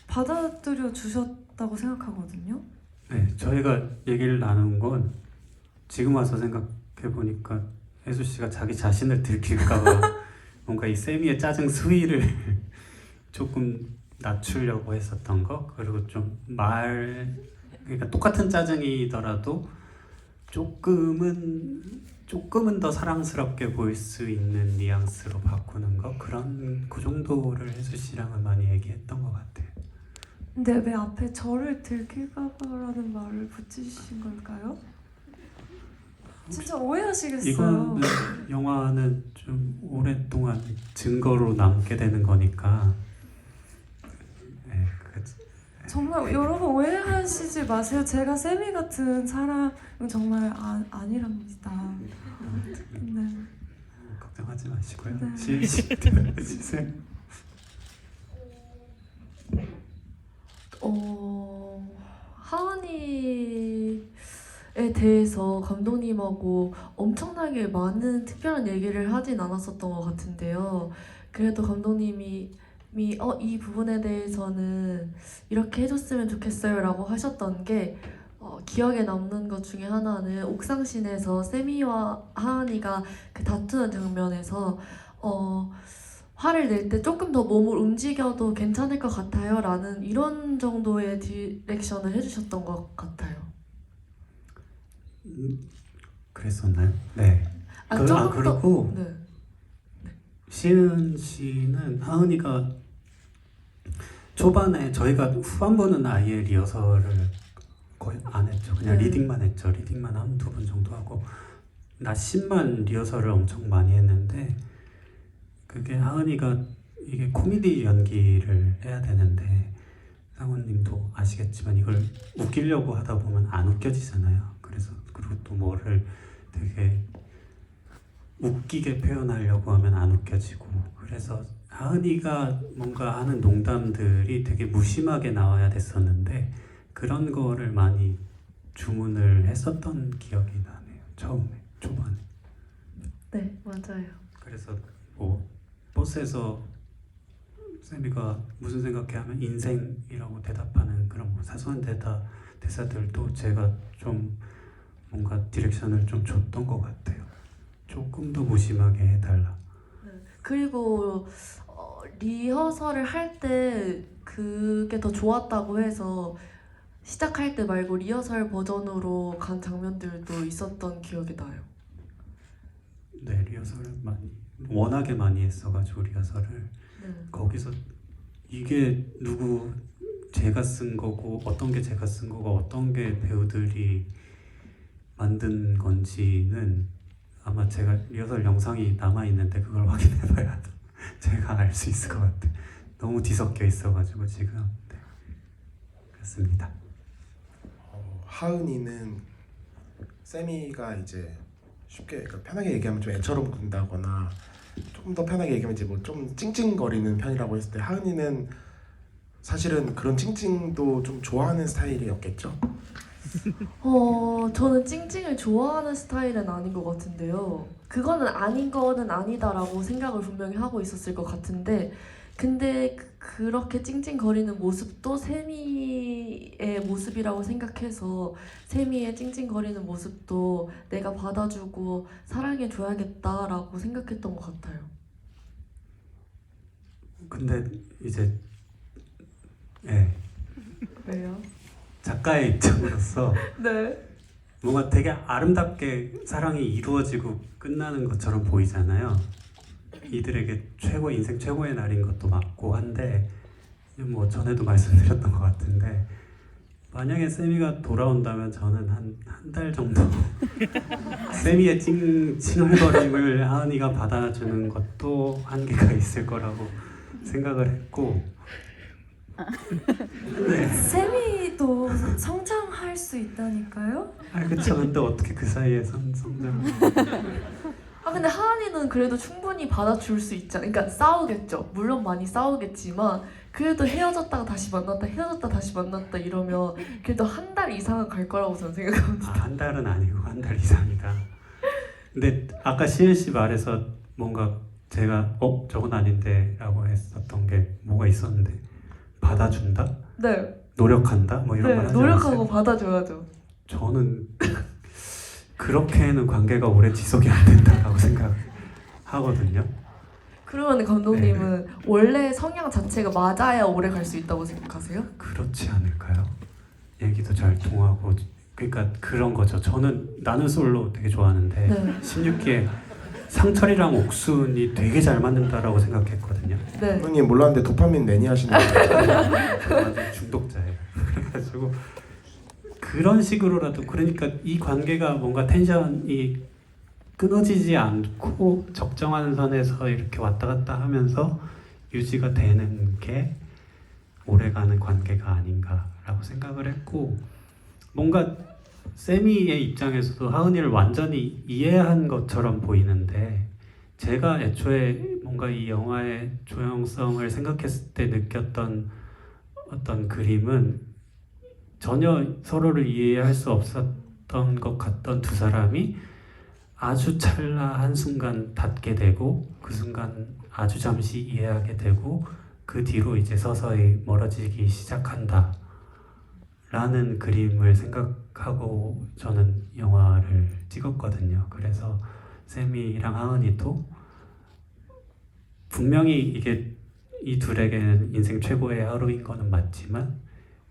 받아들여 주셨다고 생각하거든요. 네, 저희가 얘기를 나눈 건 지금 와서 생각해 보니까 혜수 씨가 자기 자신을 들킬까봐 뭔가 이 세미의 짜증 수위를 조금 낮추려고 했었던 거, 그리고 좀 그러니까 똑같은 짜증이더라도 조금은 더 사랑스럽게 보일 수 있는 뉘앙스로 바꾸는 거, 그 정도를 혜수 씨랑은 많이 얘기했던 것 같아요. 근데 왜 앞에 저를 들킬까봐라는 말을 붙이신 걸까요? 진짜 오해하시겠어요. 이거는 영화는 좀 오랫동안 증거로 남게 되는 거니까. 네, 정말 여러분 오해하시지 마세요. 제가 세미 같은 사람은 정말 아니랍니다. 네. 걱정하지 마시고요. 네. 실시 들어주세요. 하은이에 대해서 감독님하고 엄청나게 많은 특별한 얘기를 하진 않았었던 것 같은데요. 그래도 감독님이 이 부분에 대해서는 이렇게 해줬으면 좋겠어요 라고 하셨던 게 기억에 남는 것 중에 하나는 옥상신에서 세미와 하은이가 그 다투는 장면에서 화를 낼 때 조금 더 몸을 움직여도 괜찮을 것 같아요 라는 이런 정도의 디렉션을 해주셨던 것 같아요. 그랬었나요? 네. 조금 그리고 네. 시은 씨는 하은이가 초반에 저희가 후반부는 아예 리허설을 거의 안 했죠. 그냥 네. 리딩만 했죠. 리딩만 한 두 번 정도 하고 낮 10만 리허설을 엄청 많이 했는데 그게 하은이가 이게 코미디 연기를 해야 되는데 상훈님도 아시겠지만 이걸 웃기려고 하다 보면 안 웃겨지잖아요. 그래서 그리고 또 뭐를 되게 웃기게 표현하려고 하면 안 웃겨지고 그래서 하은이가 뭔가 하는 농담들이 되게 무심하게 나와야 됐었는데 그런 거를 많이 주문을 했었던 기억이 나네요. 초반에. 네, 맞아요. 그래서 뭐 버스에서 쌤이가 무슨 생각해 하면 인생이라고 대답하는 그런 뭐 사소한 대사들도 제가 좀 뭔가 디렉션을 좀 줬던 것 같아요. 조금 더 무심하게 해달라. 그리고 리허설을 할 때 그게 더 좋았다고 해서 시작할 때 말고 리허설 버전으로 간 장면들도 있었던 기억이 나요. 네, 리허설을 워낙에 많이 했어가지고 리허설을 네. 거기서 이게 제가 쓴 거고 어떤 게 제가 쓴 거고 어떤 게 배우들이 만든 건지는 아마 제가 리허설 영상이 남아있는데 그걸 확인해봐야 제가 알 수 있을 것 같아요. 너무 뒤섞여 있어가지고 지금. 네. 그렇습니다. 하은이는 세미가 이제 쉽게 그러니까 편하게 얘기하면 좀 애처럼 군다거나 조금 더 편하게 얘기하면 이제 뭐 좀 찡찡거리는 편이라고 했을 때 하은이는 사실은 그런 찡찡도 좀 좋아하는 스타일이었겠죠? 저는 찡찡을 좋아하는 스타일은 아닌 것 같은데요. 그거는 아닌 거는 아니다라고 생각을 분명히 하고 있었을 것 같은데 근데 그렇게 찡찡거리는 모습도 세미의 모습이라고 생각해서 세미의 찡찡거리는 모습도 내가 받아주고 사랑해줘야겠다라고 생각했던 것 같아요. 근데 이제 왜요? 작가의 입장으로서 네. 뭔가 되게 아름답게 사랑이 이루어지고 끝나는 것처럼 보이잖아요. 이들에게 인생 최고의 날인 것도 맞고 한데 뭐 전에도 말씀드렸던 것 같은데 만약에 세미가 돌아온다면 저는 한 달 정도 세미의 칭얼거림을 하은이가 받아주는 것도 한계가 있을 거라고 생각을 했고 세미도 성장할 수 있다니까요? 그쵸. 근데 어떻게 그 사이에 성장 근데 하은이는 그래도 충분히 받아줄 수 있잖아. 그러니까 싸우겠죠. 물론 많이 싸우겠지만 그래도 헤어졌다가 다시 만났다, 헤어졌다 다시 만났다 이러면 그래도 한 달 이상은 갈 거라고 저는 생각합니다. 한 달은 아니고 한 달 이상이다. 근데 아까 시은 씨 말에서 뭔가 제가 저건 아닌데라고 했었던 게 뭐가 있었는데 받아준다? 네, 노력한다? 뭐 이런 걸 하지 노력하고 않았어요? 받아줘야죠. 저는 그렇게는 관계가 오래 지속이 안 된다라고 생각하거든요. 그러면 감독님은 원래 성향 자체가 맞아야 오래 갈 수 있다고 생각하세요? 그렇지 않을까요? 얘기도 잘 통하고 그러니까 그런 거죠. 저는 나는 솔로 되게 좋아하는데 네. 16기에 상철이랑 옥순이 되게 잘 맞는다라고 생각했거든요. 네. 형님 몰랐는데 도파민 매니아신데 완전 중독자예요. 그래가지고 그런 식으로라도 그러니까 이 관계가 뭔가 텐션이 끊어지지 않고 적정한 선에서 이렇게 왔다 갔다 하면서 유지가 되는 게 오래가는 관계가 아닌가라고 생각을 했고 뭔가 세미의 입장에서도 하은이를 완전히 이해한 것처럼 보이는데 제가 애초에 뭔가 이 영화의 조형성을 생각했을 때 느꼈던 어떤 그림은 전혀 서로를 이해할 수 없었던 것 같던 두 사람이 아주 찰나 한순간 닿게 되고 그 순간 아주 잠시 이해하게 되고 그 뒤로 이제 서서히 멀어지기 시작한다 라는 그림을 생각하고 저는 영화를 찍었거든요. 그래서 세미랑 하은이도 분명히 이게 이 둘에게는 인생 최고의 하루인 거는 맞지만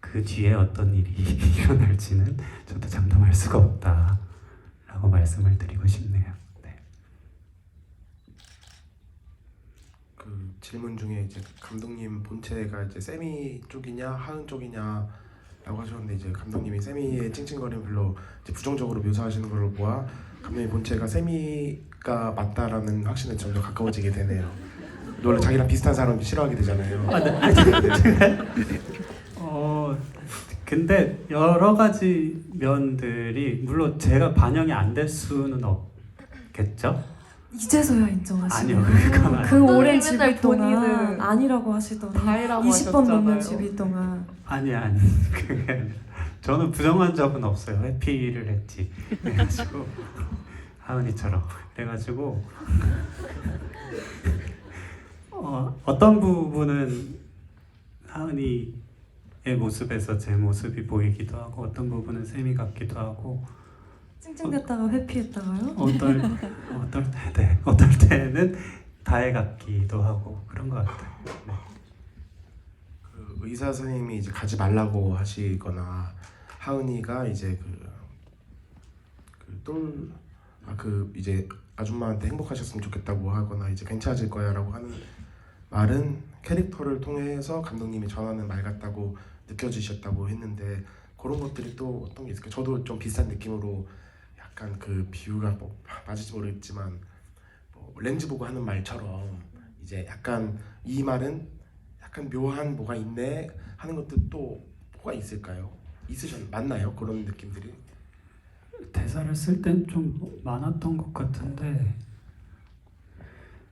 그 뒤에 어떤 일이 일어날지는 저도 장담할 수가 없다 라고 말씀을 드리고 싶네요. 네. 그 질문 중에 이제 감독님 본체가 이제 세미 쪽이냐 하은 쪽이냐라고 하셨는데 이제 감독님이 세미의 찡찡거림 별로 이제 부정적으로 묘사하시는 걸로 보아 감독님 본체가 세미가 맞다라는 확신에 점점 가까워지게 되네요. 원래 자기랑 비슷한 사람 싫어하게 되잖아요. 근데 여러 가지 면들이 물론 제가 반영이 안 될 수는 없겠죠? 이제서야 인정하시네요. 아니요, 그건 아니에요. 그 오랜 감독님 맨날 집이 동안 본인은 아니라고 하시더니 다이라고 20번 넘는 하셨잖아요. 집이 동안 아니 그게 아니라 저는 부정한 적은 없어요. 회피를 했지. 그래가지고 하은이처럼 그래가지고 어떤 부분은 하은이의 모습에서 제 모습이 보이기도 하고 어떤 부분은 세미 같기도 하고 찡찡댔다가 회피했다가요? 어떨 때는 다혜 같기도 하고 그런 것 같아요. 네. 그 의사 선생님이 이제 가지 말라고 하시거나 하은이가 이제 그 이제 아줌마한테 행복하셨으면 좋겠다고 하거나 이제 괜찮아질 거야라고 하는 말은 캐릭터를 통해서 감독님이 전하는 말 같다고 느껴지셨다고 했는데 그런 것들이 또 어떤 게 있을까요? 저도 좀 비슷한 느낌으로 약간 그 비유가 뭐 맞을지 모르겠지만 뭐 렌즈 보고 하는 말처럼 이제 약간 이 말은 약간 묘한 뭐가 있네 하는 것도 또 뭐가 있을까요? 맞나요? 그런 느낌들이? 대사를 쓸 땐 좀 많았던 것 같은데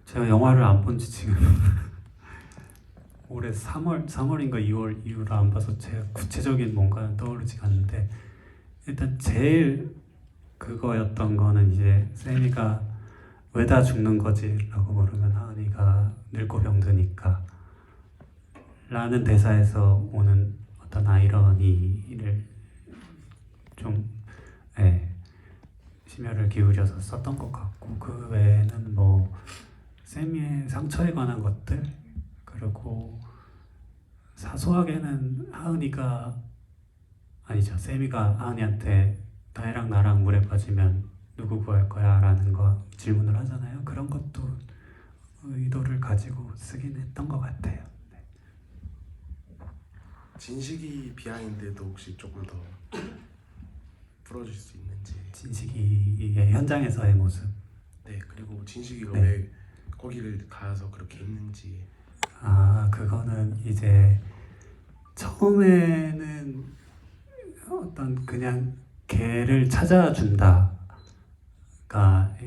제가 영화를 안 본 지 지금 올해 3월인가 2월 이후로 안 봐서 제가 구체적인 뭔가는 떠오르지 않는데 일단 제일 그거였던 거는 이제 세미가 왜 다 죽는 거지? 라고 물으면 하은이가 늙고 병드니까 라는 대사에서 오는 어떤 아이러니를 좀 심혈을 기울여서 썼던 것 같고 그 외에는 뭐 세미의 상처에 관한 것들 그리고 사소하게는 하은이가 아니죠 세미가 하은이한테 다혜랑 나랑 물에 빠지면 누구 구할 거야? 라는 거 질문을 하잖아요. 그런 것도 의도를 가지고 쓰긴 했던 것 같아요. 네. 진식이 비하인드도 혹시 조금 더 풀어줄 수 있는지. 진식이의 현장에서의 모습. 네, 그리고 진식이가 네. 왜 거기를 가서 그렇게 있는지. 그거는 이제 처음에는 어떤 그냥 개를 찾아준다가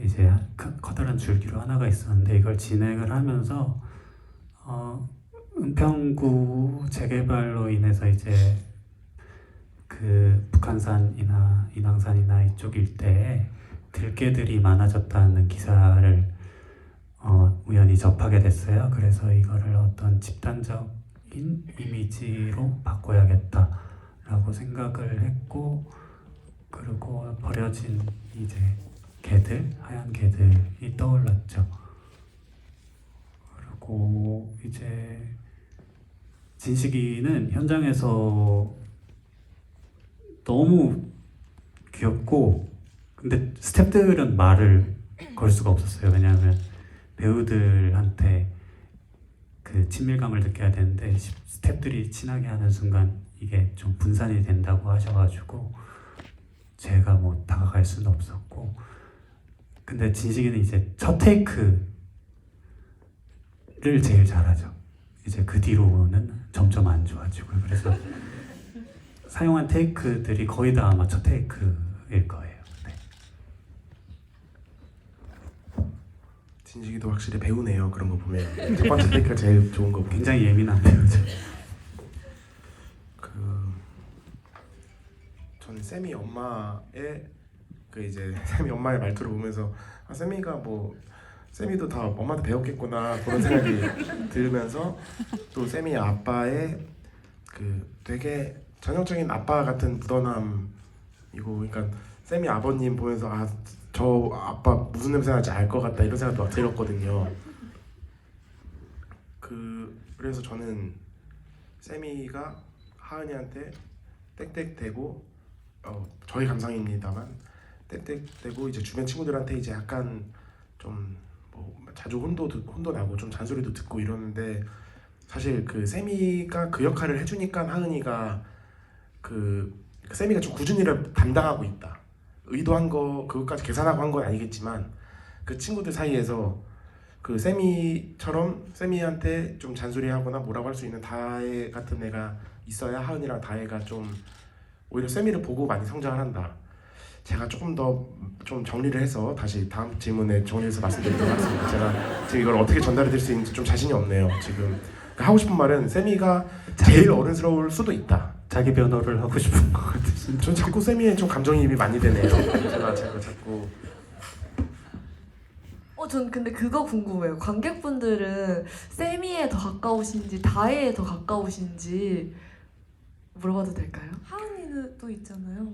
이제 커다란 줄기로 하나가 있었는데, 이걸 진행을 하면서 은평구 재개발로 인해서 이제 그 북한산이나 인왕산이나 이쪽 일대에 들개들이 많아졌다는 기사를 우연히 접하게 됐어요. 그래서 이거를 어떤 집단적인 이미지로 바꿔야겠다라고 생각을 했고, 그리고 버려진 이제 개들, 하얀 개들이 떠올랐죠. 그리고 이제 진식이는 현장에서 너무 귀엽고, 근데 스태프들은 말을 걸 수가 없었어요. 왜냐하면 배우들한테 그 친밀감을 느껴야 되는데 스태프들이 친하게 하는 순간 이게 좀 분산이 된다고 하셔가지고 제가 뭐 다가갈 수는 없었고, 근데 진식이는 이제 첫 테이크를 제일 잘하죠. 이제 그 뒤로는 점점 안 좋아지고, 그래서 사용한 테이크들이 거의 다 아마 첫 테이크일 거예요. 네. 진식이도 확실히 배우네요. 그런 거 보면 첫 번째 테이크가 제일 좋은 거 보면. 굉장히 예민한 배우죠. 저는 세미 엄마의 그 이제 세미 엄마의 말투를 보면서 세미가 뭐 세미도 다 엄마한테 배웠겠구나 그런 생각이 들면서, 또 세미 아빠의 그 되게 전형적인 아빠 같은 묻어남이고, 그러니까 세미 아버님 보면서 저 아빠 무슨 냄새 나지 알 것 같다 이런 생각도 막 들었거든요. 그래서 저는 세미가 하은이한테 땡땡대고 저희 감상입니다만 땡땡대고 이제 주변 친구들한테 이제 약간 좀 뭐 자주 혼도 나고 좀 잔소리도 듣고 이러는데, 사실 그 세미가 그 역할을 해주니까 하은이가 세미가 좀 꾸준히 일을 담당하고 있다. 의도한 거 그것까지 계산하고 한 건 아니겠지만 그 친구들 사이에서 그 세미처럼 세미한테 좀 잔소리하거나 뭐라고 할 수 있는 다혜 같은 애가 있어야 하은이랑 다혜가 좀 오히려 세미를 보고 많이 성장을 한다. 제가 조금 더 좀 정리를 해서 다시 다음 질문에 정리해서 말씀드리도록 하겠습니다. 제가 지금 이걸 어떻게 전달해드릴 수 있는지 좀 자신이 없네요. 지금 그러니까 하고 싶은 말은 세미가 제일 어른스러울 수도 있다. 자기 변호를 하고 싶은 것 같으신데. 전 자꾸 세미에 좀 감정이입이 많이 되네요. 제가 자꾸 전 근데 그거 궁금해요. 관객분들은 세미에 더 가까우신지 다혜에 더 가까우신지 물어봐도 될까요? 하은이는 또 있잖아요.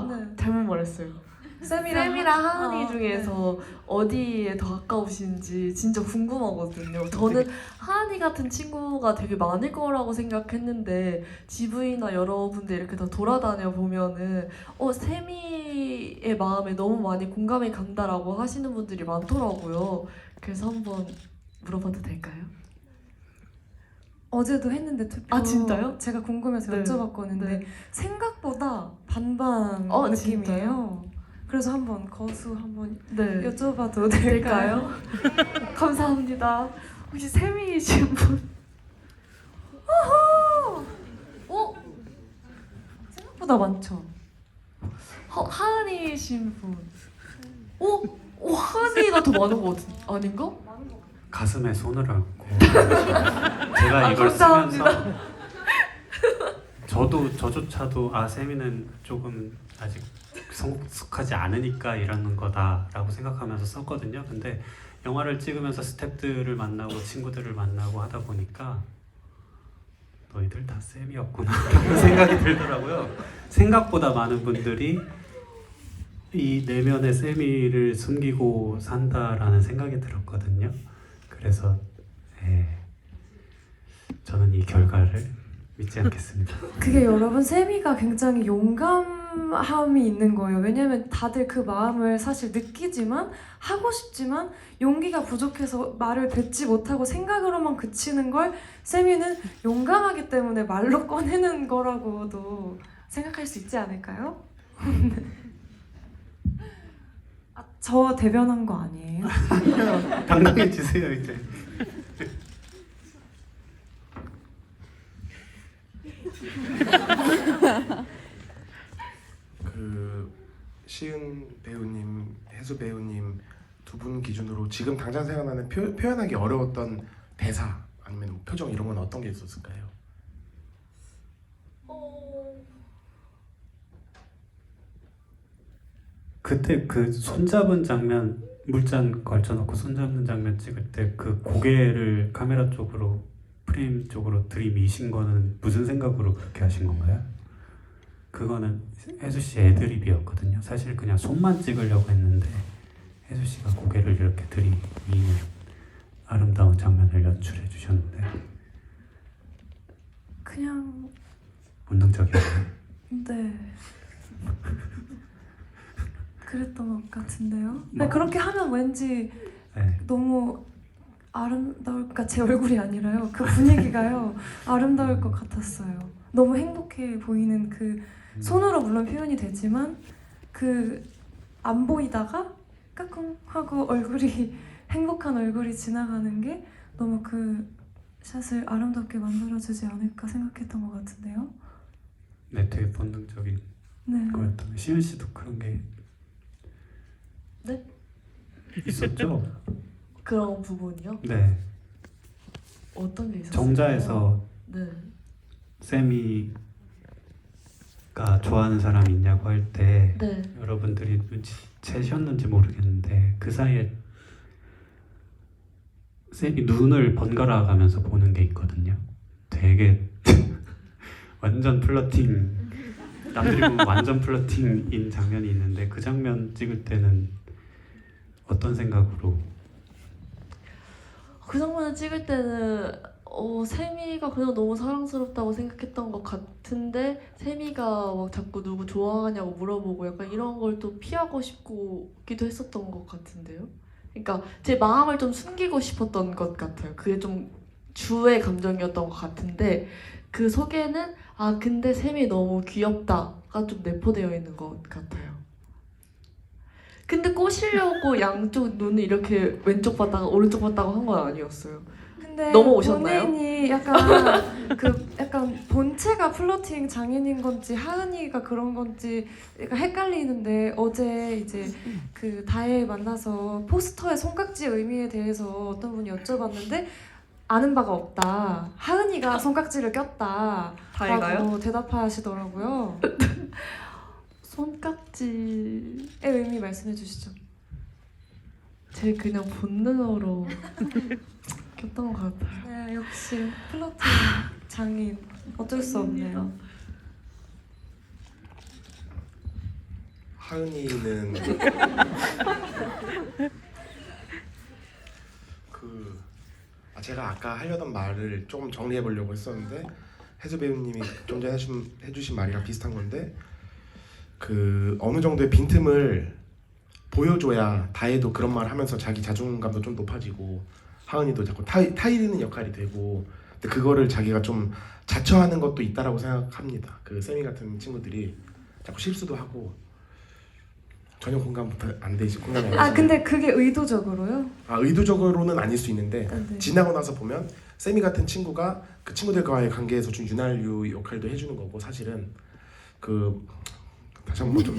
네. 잘못 말했어요. 세미랑 하은이 중에서 어디에 더 가까우신지 진짜 궁금하거든요. 저는 하은이 같은 친구가 되게 많을 거라고 생각했는데 GV나 여러분들 이렇게 다 돌아다녀 보면은 세미의 마음에 너무 많이 공감이 간다라고 하시는 분들이 많더라고요. 그래서 한번 물어봐도 될까요? 어제도 했는데 투표. 아, 진짜요? 제가 궁금해서 네. 여쭤봤거든요. 네. 생각보다 반반 느낌이에요. 그래서 한번 거수 한번 네. 여쭤봐도 될까요? 감사합니다. 혹시 세미이신 분? 생각보다 많죠. 하은이신 분? 하은이가 더 많은 거 같은 아닌가? 가슴에 손을 얹고 제가 이걸 감사합니다. 쓰면서 저조차도 세미는 조금 아직 성숙하지 않으니까 이러는 거다라고 생각하면서 썼거든요. 근데 영화를 찍으면서 스태프들을 만나고 친구들을 만나고 하다 보니까 너희들 다 쌤이었구나 라는 생각이 들더라고요. 생각보다 많은 분들이 이 내면의 쌤이를 숨기고 산다라는 생각이 들었거든요. 그래서 저는 이 결과를 믿지 않겠습니다. 그게 여러분 세미가 굉장히 용감 불안함이 있는 거예요. 왜냐면 다들 그 마음을 사실 느끼지만 하고 싶지만 용기가 부족해서 말을 뱉지 못하고 생각으로만 그치는 걸 세미는 용감하기 때문에 말로 꺼내는 거라고도 생각할 수 있지 않을까요? 아, 저 대변한 거 아니에요? 당당해지세요 이제. 그 시은 배우님, 혜수 배우님 두 분 기준으로 지금 당장 생각나는 표현하기 어려웠던 대사 아니면 뭐 표정 이런 건 어떤 게 있었을까요? 그때 그 손잡은 장면, 물잔 걸쳐놓고 손잡는 장면 찍을 때 그 고개를 카메라 쪽으로, 프레임 쪽으로 들이미신 거는 무슨 생각으로 그렇게 하신 건가요? 그거는 혜수 씨 애드립이었거든요. 사실 그냥 손만 찍으려고 했는데 혜수 씨가 고개를 이렇게 들이미는 아름다운 장면을 연출해 주셨는데 그냥 본능적이었나요? 네. 그랬던 것 같은데요. 네, 그렇게 하면 왠지 네. 너무 아름다울까 제 얼굴이 아니라요. 그 분위기가요 아름다울 것 같았어요. 너무 행복해 보이는 그 손으로 물론 표현이 되지만 그 안 보이다가 까꿍 하고 얼굴이 행복한 얼굴이 지나가는 게 너무 그 샷을 아름답게 만들어주지 않을까 생각했던 것 같은데요. 네, 되게 본능적인 네. 거였던. 시은 씨도 그런 게 네? 있었죠? 그런 부분이요? 네. 어떤 게 있었어요? 정자에서 네. 쌤이가 좋아하는 사람 있냐고 할 때 네. 여러분들이 눈치채셨는지 모르겠는데 그 사이에 쌤이 눈을 번갈아 가면서 보는 게 있거든요. 되게 완전 플러팅, 남들이 보면 완전 플러팅인 장면이 있는데 그 장면 찍을 때는 어떤 생각으로? 그 장면을 찍을 때는 세미가 그냥 너무 사랑스럽다고 생각했던 것 같은데 세미가 막 자꾸 누구 좋아하냐고 물어보고 약간 이런 걸 또 피하고 싶기도 했었던 것 같은데요. 그러니까 제 마음을 좀 숨기고 싶었던 것 같아요. 그게 좀 주의 감정이었던 것 같은데 그 속에는 아 근데 세미 너무 귀엽다가 좀 내포되어 있는 것 같아요. 근데 꼬시려고 양쪽 눈을 이렇게 왼쪽 봤다가 오른쪽 봤다가 한 건 아니었어요. 근데 넘어오셨나요? 본인이 약간 본체가 플러팅 장인인 건지 하은이가 그런 건지 약간 헷갈리는데 어제 이제 그 다혜 만나서 포스터의 손깍지 의미에 대해서 어떤 분이 여쭤봤는데 아는 바가 없다. 하은이가 손깍지를 꼈다. 다혜가요? 라고 대답하시더라고요. 손깍지의 의미 말씀해 주시죠. 제 그냥 본능으로 꼈던 것 같아요. 네, 역시 플러팅 장인 어쩔 수 없네요. 하은이는 제가 아까 하려던 말을 조금 정리해 보려고 했었는데 혜수 배우님이 좀 전에 해주신 말이랑 비슷한 건데 그 어느 정도의 빈틈을 보여줘야 다혜도 그런 말 하면서 자기 자존감도 좀 높아지고 하은이도 자꾸 타이르는 역할이 되고 근데 그거를 자기가 좀 자처하는 것도 있다라고 생각합니다. 그 세미 같은 친구들이 자꾸 실수도 하고 전혀 공감부터 안 되지 공감이 안 되지. 아 근데 그게 의도적으로요? 아 의도적으로는 아닐 수 있는데 네. 지나고 나서 보면 세미 같은 친구가 그 친구들과의 관계에서 좀 윤활유 역할도 해주는 거고 사실은 그 다시 한번 좀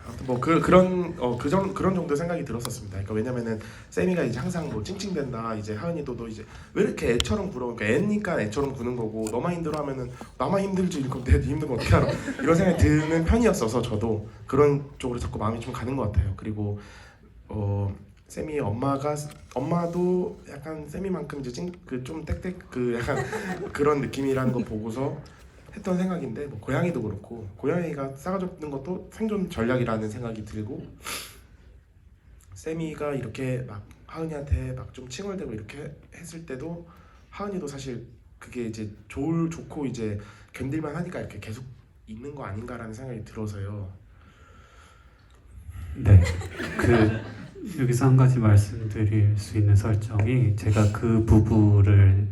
아무튼 뭐 그런 정도 생각이 들었었습니다. 그러니까 왜냐면은 세미가 이제 항상 뭐 찡찡댄다 이제 하은이도 너 이제 왜 이렇게 애처럼 굴어? 그러니까 애니까 애처럼 구는 거고 너만 힘들어 하면은 나만 힘들지 그럼 내가 네 힘든 거 어떻게 알아? 이런 생각이 드는 편이었어서 저도 그런 쪽으로 자꾸 마음이 좀 가는 것 같아요. 그리고 세미 엄마도 약간 세미만큼 이제 좀 땡땡 약간 그런 느낌이라는 거 보고서 했던 생각인데 뭐 고양이도 그렇고 고양이가 싸가지 없는 것도 생존 전략이라는 생각이 들고 세미가 이렇게 막 하은이한테 막 좀 칭얼대고 이렇게 했을 때도 하은이도 사실 그게 이제 좋고 이제 견딜만 하니까 이렇게 계속 있는 거 아닌가라는 생각이 들어서요. 네, 여기서 한 가지 말씀드릴 수 있는 설정이 제가 그 부부를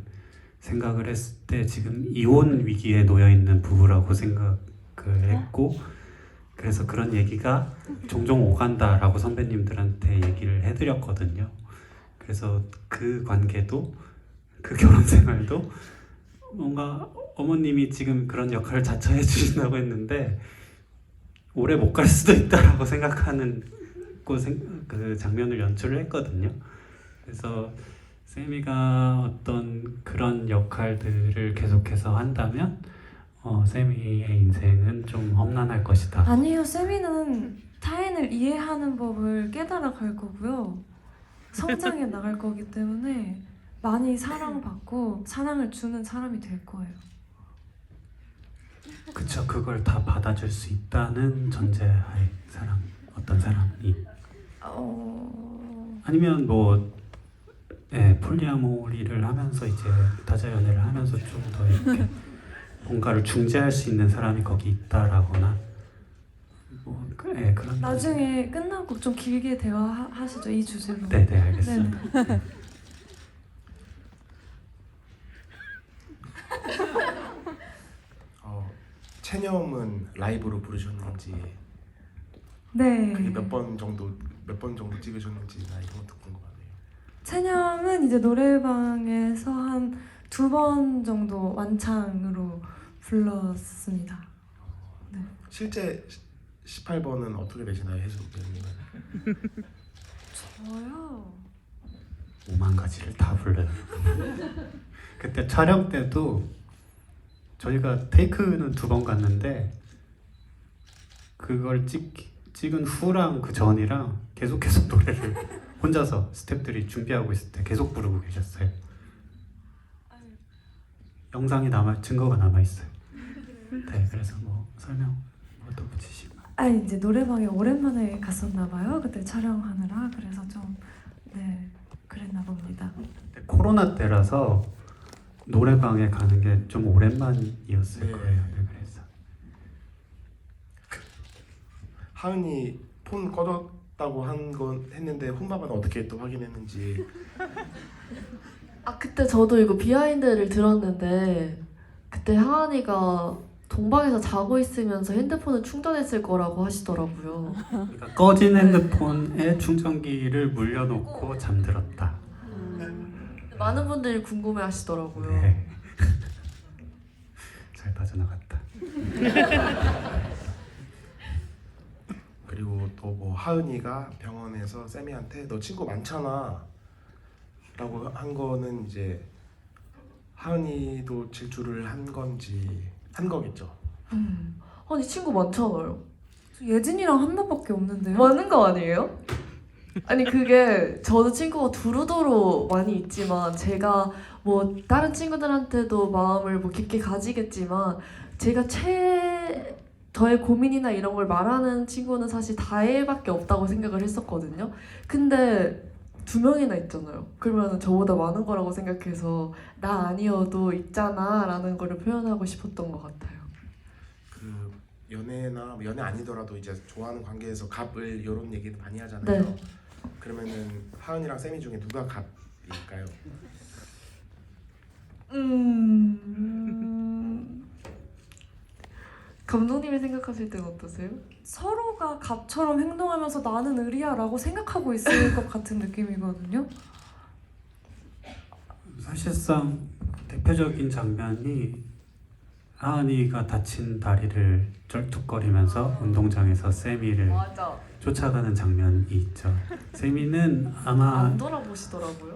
생각을 했을 때 지금 이혼 위기에 놓여 있는 부부라고 생각을 했고 그래서 그런 얘기가 종종 오간다라고 선배님들한테 얘기를 해드렸거든요. 그래서 그 관계도 그 결혼 생활도 뭔가 어머님이 지금 그런 역할을 자처해 주신다고 했는데 오래 못 갈 수도 있다라고 생각하는 그 장면을 연출을 했거든요. 그래서 세미가 어떤 그런 역할들을 계속해서 한다면 세미의 인생은 좀 험난할 것이다. 아니요, 세미는 타인을 이해하는 법을 깨달아 갈 거고요. 성장해 나갈 거기 때문에 많이 사랑받고 사랑을 주는 사람이 될 거예요. 그쵸, 그걸 다 받아줄 수 있다는 전제하에 어떤 사람이 아니면 뭐 폴리아모리를 하면서 이제 다자 연애를 하면서 좀 더 이렇게 뭔가를 중재할 수 있는 사람이 거기 있다라거나 뭐 그런 나중에 끝나고 좀 길게 대화하시죠, 이 주제로. 네, 알겠습니다. 체념은 라이브로 부르셨는지 네. 그게 몇 번 정도 찍으셨는지나 이런 것도 궁금하네요. 체념은 이제 노래방에서 한 2번 정도 완창으로 불렀습니다. 실제 18번은 어떻게 되시나요, 혜수 배우님은? 저요? 5만 가지를 다 불러요. 그때 촬영 때도 저희가 테이크는 2번 갔는데 그걸 찍은 후랑 그 전이랑 계속해서 노래를 혼자서 스태프들이 준비하고 있을 때 계속 부르고 계셨어요. 영상이 증거가 남아 있어요. 네, 그래서 뭐 설명 더 붙이시고. 이제 노래방에 오랜만에 갔었나 봐요. 그때 촬영하느라. 그래서 좀 그랬나 봅니다. 코로나 때라서 노래방에 가는 게 좀 오랜만이었을 네. 거예요. 네, 그래서 하은이 폰 꺼졌다고 했는데 혼밥은 어떻게 또 확인했는지. 그때 저도 이거 비하인드를 들었는데 그때 하은이가 동방에서 자고 있으면서 핸드폰을 충전했을 거라고 하시더라고요. 그러니까 꺼진 핸드폰에 충전기를 물려놓고 잠들었다. 많은 분들이 궁금해하시더라고요. 네. 잘 빠져나갔다. 그리고 또 뭐 하은이가 병원에서 세미한테 너 친구 많잖아 라고 한 거는 이제 하은이도 질투를 한 거겠죠. 아니 친구 많잖아요. 저 예진이랑 한나밖에 없는데요. 많은 거 아니에요? 아니 그게 저도 친구가 두루두루 많이 있지만 제가 뭐 다른 친구들한테도 마음을 뭐 깊게 가지겠지만 제가 저의 고민이나 이런 걸 말하는 친구는 사실 다혜밖에 없다고 생각을 했었거든요. 근데 2명이나 있잖아요. 그러면 저보다 많은 거라고 생각해서 나 아니어도 있잖아 라는 거를 표현하고 싶었던 것 같아요. 그 연애나 연애 아니더라도 이제 좋아하는 관계에서 갑을 이런 얘기도 많이 하잖아요. 네. 그러면은 하은이랑 세미 중에 누가 갑일까요? 감독님이 생각하실 때는 어떠세요? 서로가 갑처럼 행동하면서 나는 의리야라고 생각하고 있을 것 같은 느낌이거든요. 사실상 대표적인 장면이 하은이가 다친 다리를 쩔뚝거리면서 운동장에서 세미를 맞아. 쫓아가는 장면이 있죠. 세미는 아마 안 돌아보시더라고요.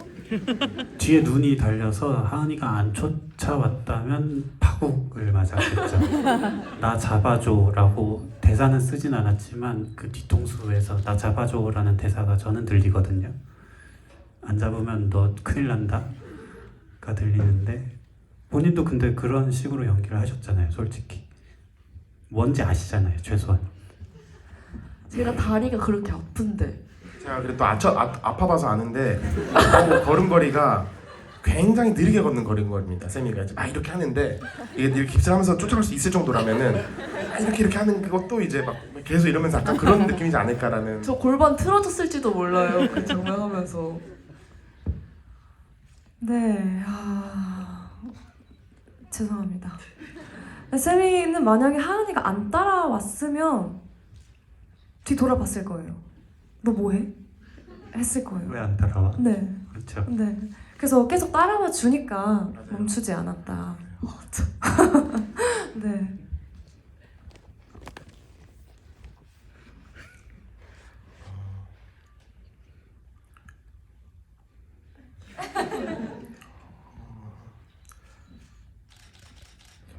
뒤에 눈이 달려서 하은이가 안 쫓아왔다면 파국을 맞았겠죠. 나 잡아줘라고 대사는 쓰진 않았지만 그 뒤통수에서 나 잡아줘라는 대사가 저는 들리거든요. 안 잡으면 너 큰일 난다가 들리는데 본인도 근데 그런 식으로 연기를 하셨잖아요. 솔직히 뭔지 아시잖아요. 최소한. 제가 다리가 그렇게 아픈데 제가 그래도 아파봐서 아는데 걸음걸이가 굉장히 느리게 걷는 걸인 겁니다. 세미가 이제 막 이렇게 하는데 이게 이렇게 깁스하면서 쫓아갈 수 있을 정도라면은 이렇게 하는 그것도 이제 막 계속 이러면서 약간 그런 느낌이지 않을까라는. 저 골반 틀어졌을지도 몰라요. 그 장면 하면서. 네, 죄송합니다. 세미는 만약에 하은이가 안 따라왔으면 뒤 돌아봤을 거예요. 너 뭐해? 했을 거예요. 왜 안 따라와? 네, 그렇죠. 네. 그래서 계속 따라와 주니까 맞아요. 멈추지 않았다. 네.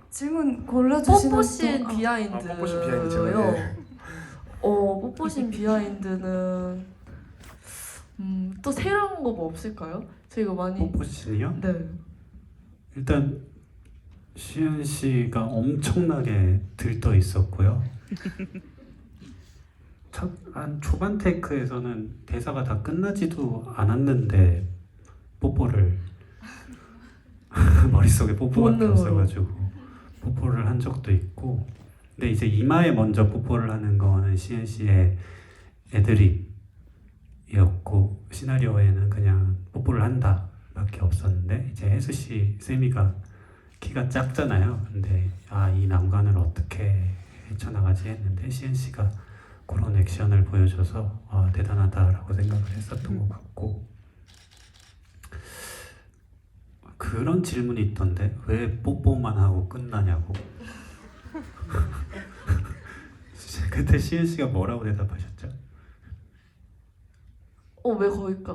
질문 골라주시면 뽀뽀신 또- 비하인드요. 뽀뽀신 비하인드잖아요. 네. 뽀뽀신 비하인드는 또 새로운 거 뭐 없을까요? 저희가 많이 뽀뽀신이요? 네. 일단 시은 씨가 엄청나게 들떠 있었고요. 한 초반 테이크에서는 대사가 다 끝나지도 않았는데 뽀뽀를 머릿속에 뽀뽀가 본능으로. 들었어가지고 뽀뽀를 한 적도 있고, 근데 이제 이마에 먼저 뽀뽀를 하는 거는 시은 씨의 애드립이었고 시나리오에는 그냥 뽀뽀를 한다 밖에 없었는데, 이제 혜수 씨 세미가 키가 작잖아요. 근데 이 난관을 어떻게 헤쳐나가지 했는데 시은 씨가 그런 액션을 보여줘서 대단하다라고 생각을 했었던 것 같고, 그런 질문이 있던데 왜 뽀뽀만 하고 끝나냐고. 그때 시은 씨가 뭐라고 대답하셨죠? 왜 거기까?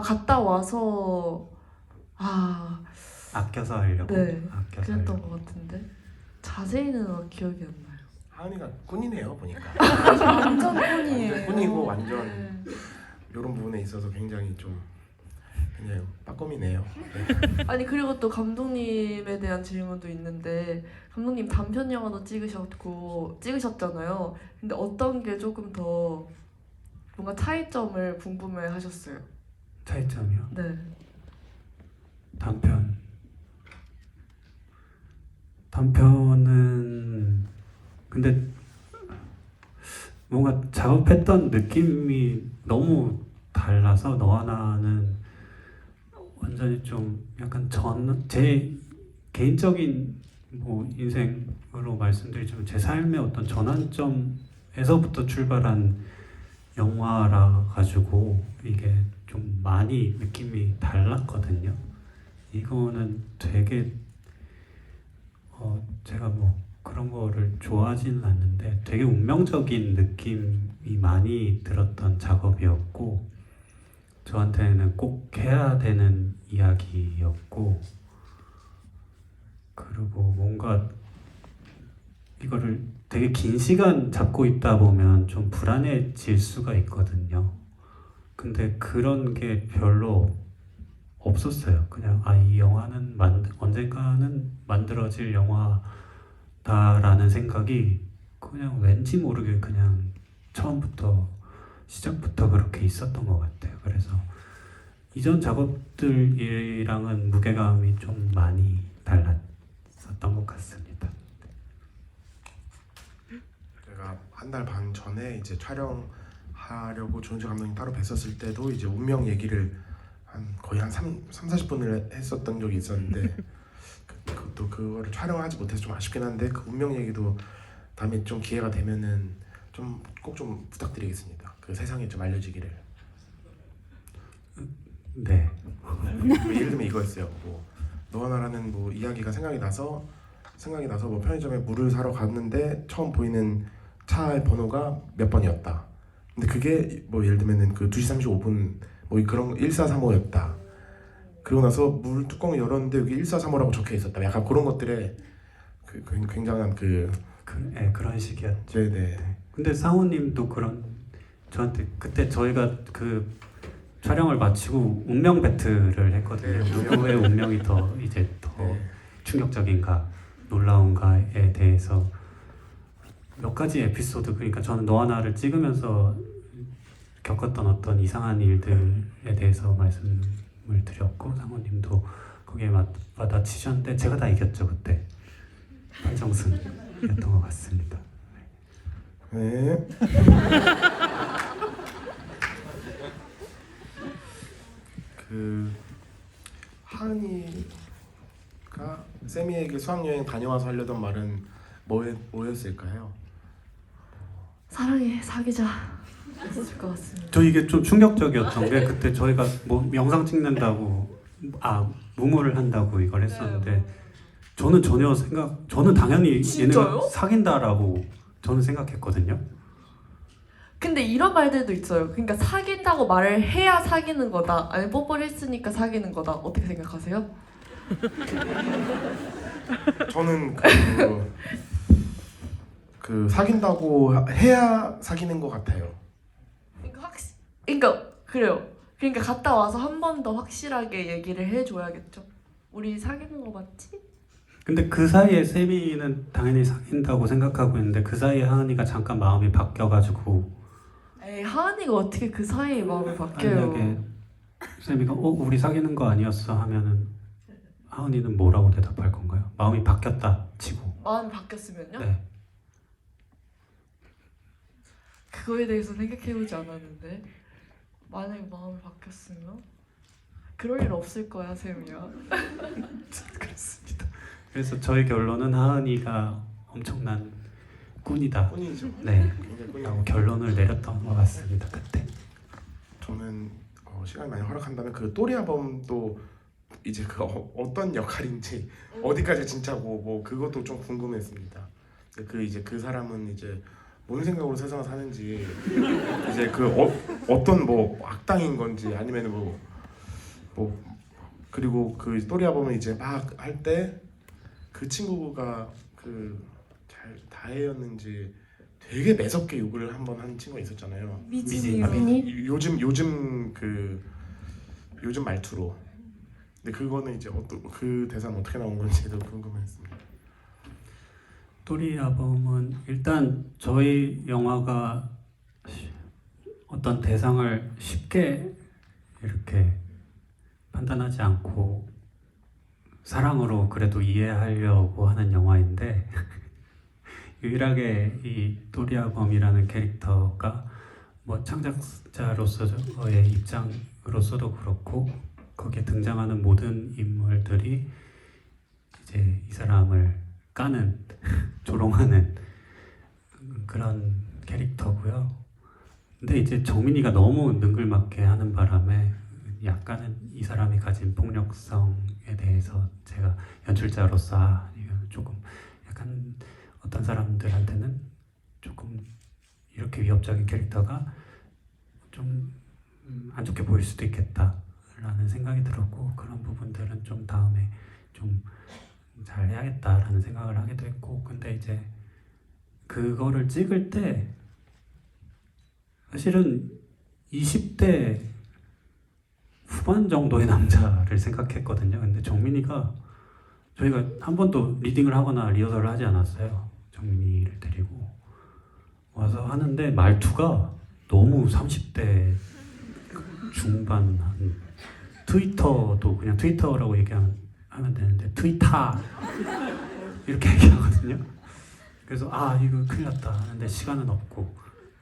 갔다 와서 아껴서 하려고. 네, 아껴서 그랬던 하려고. 것 같은데 자세히는 기억이 안 나요. 하은이가 꾼이네요 보니까. 완전 꾼이에요. 꾼이고 완전 네. 이런 부분에 있어서 굉장히 좀 그냥 빠꼼이네요. 아니 그리고 또 감독님에 대한 질문도 있는데, 감독님 단편 영화도 찍으셨잖아요. 근데 어떤 게 조금 더 뭔가 차이점을 궁금해하셨어요? 차이점이요. 네. 단편은 근데 뭔가 작업했던 느낌이 너무 달라서 너와 나는 완전히 좀 약간 제 개인적인 뭐 인생으로 말씀드리자면 제 삶의 어떤 전환점에서부터 출발한 영화라 가지고 이게 좀 많이 느낌이 달랐거든요. 이거는 되게 제가 뭐 그런 거를 좋아하지는 않는데 되게 운명적인 느낌이 많이 들었던 작업이었고, 저한테는 꼭 해야 되는 이야기였고, 그리고 뭔가 이거를 되게 긴 시간 잡고 있다 보면 좀 불안해질 수가 있거든요. 근데 그런 게 별로 없었어요. 그냥 이 영화는 언젠가는 만들어질 영화다라는 생각이 그냥 왠지 모르게 그냥 처음부터 시작부터 그렇게 있었던 것 같아요. 그래서 이전 작업들이랑은 무게감이 좀 많이 달랐었던 것 같습니다. 제가 한 달 반 전에 이제 촬영하려고 조은지 감독님 따로 뵀었을 때도 이제 운명 얘기를 거의 한 40분을 했었던 적이 있었는데 그것도 그거를 촬영하지 못해서 좀 아쉽긴 한데, 그 운명 얘기도 다음에 좀 기회가 되면은 좀 꼭 좀 부탁드리겠습니다. 그 세상에 좀 알려지기를. 네. 뭐 예를 들면 이거였어요. 뭐 너와 나라는 뭐 이야기가 생각이 나서 뭐 편의점에 물을 사러 갔는데 처음 보이는 차의 번호가 몇 번이었다. 근데 그게 뭐 예를 들면은 그 2시 35분 뭐 그런 1435였다. 그러고 나서 물 뚜껑을 열었는데 여기 1435라고 적혀 있었다. 약간 그런 것들에 굉장한 그런 식이었죠. 네네. 근데 상호님도 저한테 그때 저희가 그 촬영을 마치고 운명 배틀을 했거든요. 누구의 운명이 더 충격적인가 놀라운가에 대해서 몇 가지 에피소드, 그러니까 저는 너와 나를 찍으면서 겪었던 어떤 이상한 일들에 대해서 말씀을 드렸고 상호님도 거기에 맞아치셨는데 제가 다 이겼죠 그때. 판정승이었던 것 같습니다. 네. 그 하은이가 세미에게 수학여행 다녀와서 하려던 말은 뭐였을까요? 사랑해, 사귀자. 했을 것 같습니다. 저 이게 좀 충격적이었던 게 그때 저희가 뭐 영상 찍는다고 무무를 한다고 이걸 했었는데 저는 저는 당연히 진짜요? 얘네가 사귄다라고 저는 생각했거든요. 근데 이런 말들도 있어요. 그러니까 사귄다고 말을 해야 사귀는 거다. 아니 뽀뽀를 했으니까 사귀는 거다. 어떻게 생각하세요? 저는 그 사귄다고 해야 사귀는 것 같아요. 그러니까 그래요. 그러니까 갔다 와서 한 번 더 확실하게 얘기를 해줘야겠죠. 우리 사귀는 거 맞지? 근데 그 사이에 세미는 당연히 사귄다고 생각하고 있는데 그 사이에 하은이가 잠깐 마음이 바뀌어가지고 에이 하은이가 어떻게 그 사이에 마음을 바뀌어요? 만약에 세미가 우리 사귀는 거 아니었어 하면은 하은이는 뭐라고 대답할 건가요? 마음이 바뀌었다 치고. 마음이 바뀌었으면요? 네. 그거에 대해서 생각해보지 않았는데 만약에 마음이 바뀌었으면 그럴 일 없을 거야 세미야. 그렇습니다. 그래서 저희 결론은 하은이가 엄청난 꾼이다. 꾼이죠. 네. 굉장히 꾼이고 라고 결론을 내렸던 것 같습니다. 그때. 저는 시간이 많이 허락한다면 그 또리아범도 이제 그 어떤 역할인지 어디까지 진짜고 뭐 그것도 좀 궁금했습니다. 그 이제 그 사람은 이제 뭔 생각으로 세상을 사는지 이제 그 어떤 뭐 악당인 건지 아니면 뭐 그리고 그 또리아범은 이제 막 할 때 그 친구가 그 잘 다혜였는지 되게 매섭게 욕을 한번 한 친구가 있었잖아요. 미진이요. 요즘 말투로. 근데 그거는 이제 그 대사는 어떻게 나온 건지도 궁금했습니다. 또리아범은 일단 저희 영화가 어떤 대상을 쉽게 이렇게 판단하지 않고 사랑으로 그래도 이해하려고 하는 영화인데 유일하게 이 또리아범이라는 캐릭터가 뭐 창작자로서의 입장으로서도 그렇고 거기에 등장하는 모든 인물들이 이제 이 사람을 까는 조롱하는 그런 캐릭터고요. 근데 이제 정민이가 너무 능글맞게 하는 바람에 약간은 이 사람이 가진 폭력성에 대해서 제가 연출자로서 이건 조금 약간 어떤 사람들한테는 조금 이렇게 위협적인 캐릭터가 좀 안 좋게 보일 수도 있겠다라는 생각이 들었고 그런 부분들은 좀 다음에 좀 잘 해야겠다라는 생각을 하기도 했고 근데 이제 그거를 찍을 때 사실은 20대 후반 정도의 남자를 생각했거든요. 근데 정민이가 저희가 한 번도 리딩을 하거나 리허설을 하지 않았어요. 정민이를 데리고 와서 하는데 말투가 너무 30대 중반 한 트위터도 그냥 트위터라고 얘기하면 되는데 트위터 이렇게 얘기하거든요. 그래서 이거 큰일 났다 하는데 시간은 없고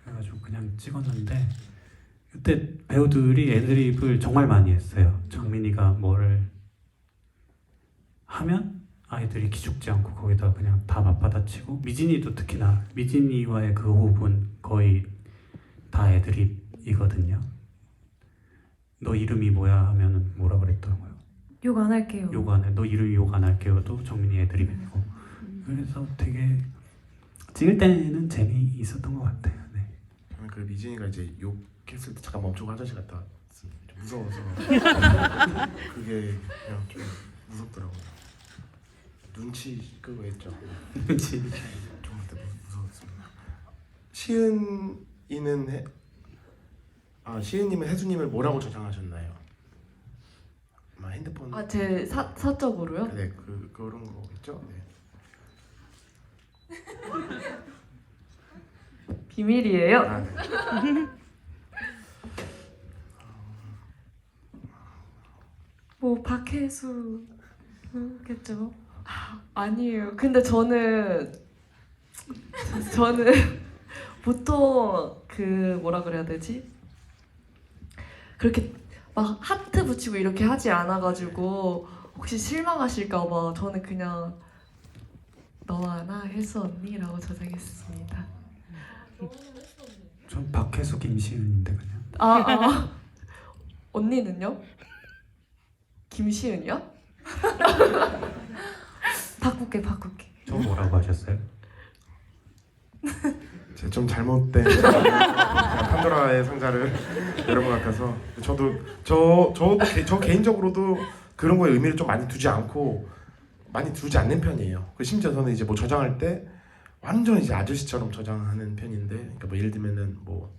그래가지고 그냥 찍었는데 그때 배우들이 애드립을 정말 많이 했어요. 정민이가 뭐를 하면 아이들이 기죽지 않고 거기다 그냥 다 맞받아치고 미진이도 특히나 미진이와의 그 호흡은 거의 다 애드립이거든요. 너 이름이 뭐야 하면은 뭐라 그랬던 거예요? 욕 안 할게요. 욕 안 해. 너 이름이 욕 안 할게요도 정민이 애드립이고 그래서 되게 찍을 때는 재미있었던 것 같아요. 네. 저는 그 미진이가 이제 욕했을 때 잠깐 멈추고 화장실 갔다 왔습니다. 좀 무서워서 그게 그냥 좀 무섭더라고요. 눈치 끄고 했죠. 그치. 좀 그때 무서웠습니다. 시은님은 혜수님을 뭐라고 저장하셨나요? 아마 핸드폰. 제 사적으로요? 네, 그런 거겠죠. 네. 비밀이에요. 네. 뭐 박혜수겠죠. 아니에요. 근데 저는 보통 그 뭐라 그래야 되지? 그렇게 막 하트 붙이고 이렇게 하지 않아가지고 혹시 실망하실까봐 저는 그냥 너와 나 혜수 언니라고 저장했습니다. 전 박혜수 김시은인데 그냥. 언니는요? 김시은이요? 바꿀게. 저 뭐라고 하셨어요? 제가 좀 잘못된 판도라의 상자를 여러 번 같아서 저 개인적으로도 그런 거에 의미를 좀 많이 두지 않는 편이에요. 심지어 저는 이제 뭐 저장할 때 완전 이제 아저씨처럼 저장하는 편인데, 그러니까 뭐 예를 들면은 뭐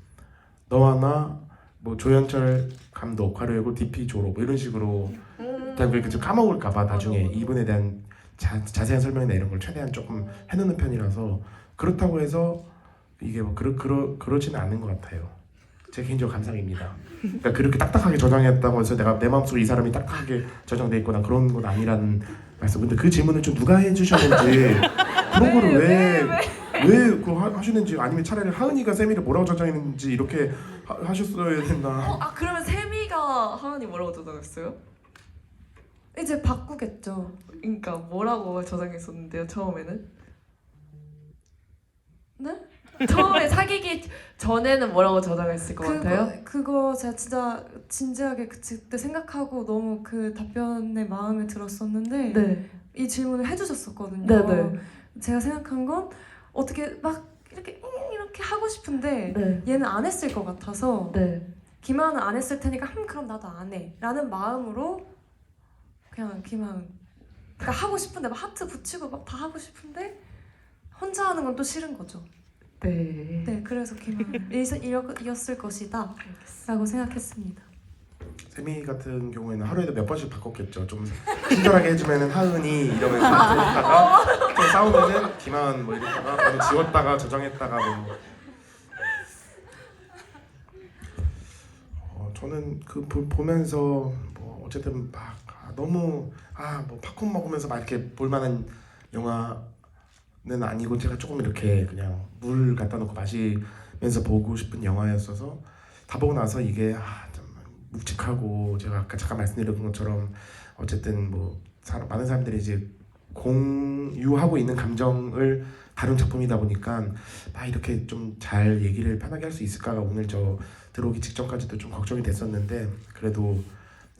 너와 나, 뭐 조연철 감독 화려하고 DP 졸업 뭐 이런 식으로 그냥 그렇게 좀 까먹을까봐 나중에 이분에 대한 자세한 설명이나 이런 걸 최대한 조금 해놓는 편이라서, 그렇다고 해서 이게 뭐 그러지는 않은 것 같아요. 제 개인적 감상입니다. 그러니까 그렇게 딱딱하게 저장했다고 해서 내가 내 마음속에 이 사람이 딱딱하게 저장돼 있거나 그런 건 아니라는 말씀. 근데 그 질문을 좀 누가 해주셨는지 그런 거를 왜 그거 하시는지, 아니면 차라리 하은이가 세미를 뭐라고 저장했는지 이렇게 하셨어야 됐나. 그러면 세미가 하은이 뭐라고 저장했어요? 이제 바꾸겠죠. 그러니까 뭐라고 저장했었는데요, 처음에는? 네? 처음에 사귀기 전에는 뭐라고 저장했을 것 같아요? 그거 제가 진짜 진지하게 그때 생각하고 너무 그 답변에 마음에 들었었는데 네. 이 질문을 해주셨었거든요. 네네. 제가 생각한 건 어떻게 막 이렇게 하고 싶은데 네. 얘는 안 했을 것 같아서 네. 김하은은 안 했을 테니까 그럼 나도 안 해 라는 마음으로 그냥 김하은, 그러니까 하고 싶은데 막 하트 붙이고 막 다 하고 싶은데 혼자 하는 건 또 싫은 거죠. 네. 네, 그래서 김하은 이었을 것이다 라고 생각했습니다. 세미 같은 경우에는 하루에도 몇 번씩 바꿨겠죠. 좀 친절하게 해주면은 하은이 이러면서 그러다가 좀 싸우면은 김하은 뭐 이러다가 바로 지웠다가 저장했다가 뭐. 저는 그 보면서 뭐 어쨌든 막 너무 뭐 팝콘 먹으면서 막 이렇게 볼만한 영화는 아니고, 제가 조금 이렇게 그냥 물 갖다 놓고 마시면서 보고 싶은 영화였어서 다 보고 나서 이게 좀 묵직하고, 제가 아까 잠깐 말씀드렸던 것처럼 어쨌든 뭐 많은 사람들이 이제 공유하고 있는 감정을 다룬 작품이다 보니까 이렇게 좀 잘 얘기를 편하게 할 수 있을까가 오늘 저 들어오기 직전까지도 좀 걱정이 됐었는데, 그래도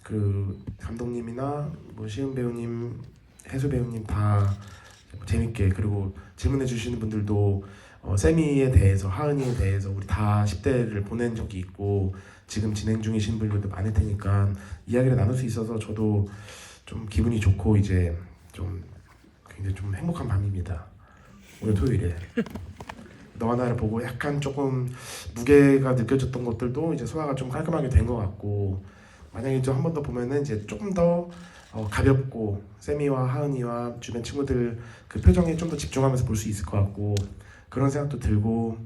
그 감독님이나 뭐 시은 배우님, 혜수 배우님 다 재밌게, 그리고 질문해 주시는 분들도 세미에 대해서, 하은이에 대해서 우리 다 10대를 보낸 적이 있고 지금 진행 중이신 분들도 많을 테니까 이야기를 나눌 수 있어서 저도 좀 기분이 좋고 이제 좀 굉장히 좀 행복한 밤입니다. 오늘 토요일에 너와 나를 보고 약간 조금 무게가 느껴졌던 것들도 이제 소화가 좀 깔끔하게 된 것 같고, 만약에 한 번 더 보면은 이제 조금 더 가볍고 세미와 하은이와 주변 친구들 그 표정에 좀 더 집중하면서 볼 수 있을 것 같고, 그런 생각도 들고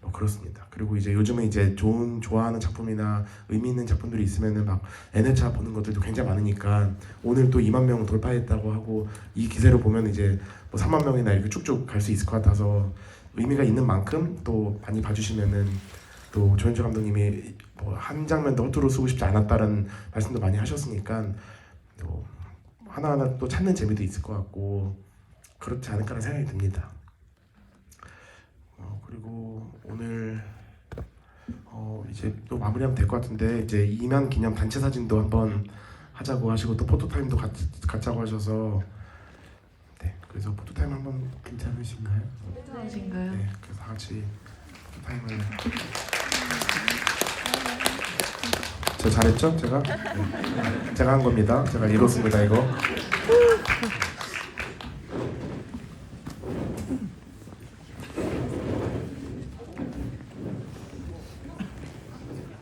뭐 그렇습니다. 그리고 이제 요즘은 이제 좋아하는 작품이나 의미 있는 작품들이 있으면은 막 N회차 보는 것들도 굉장히 많으니까, 오늘 또 2만 명 돌파했다고 하고 이 기세로 보면 이제 뭐 3만 명이나 이렇게 쭉쭉 갈 수 있을 것 같아서 의미가 있는 만큼 또 많이 봐주시면은, 또 조연철 감독님이 뭐 한 장면도 허투루 쓰고 싶지 않았다는 말씀도 많이 하셨으니까 또 하나하나 또 찾는 재미도 있을 것 같고 그렇지 않을까라는 생각이 듭니다. 그리고 오늘 이제 또 마무리하면 될 것 같은데, 이제 2만 기념 단체 사진도 한번 하자고 하시고 또 포토타임도 갖자고 하셔서, 네, 그래서 포토타임 한번 괜찮으신가요? 괜찮으신가요? 네, 그래서 다 같이 포토타임을. 저 잘했죠? 제가? 네. 제가 한 겁니다. 제가 이뤘습니다 이거.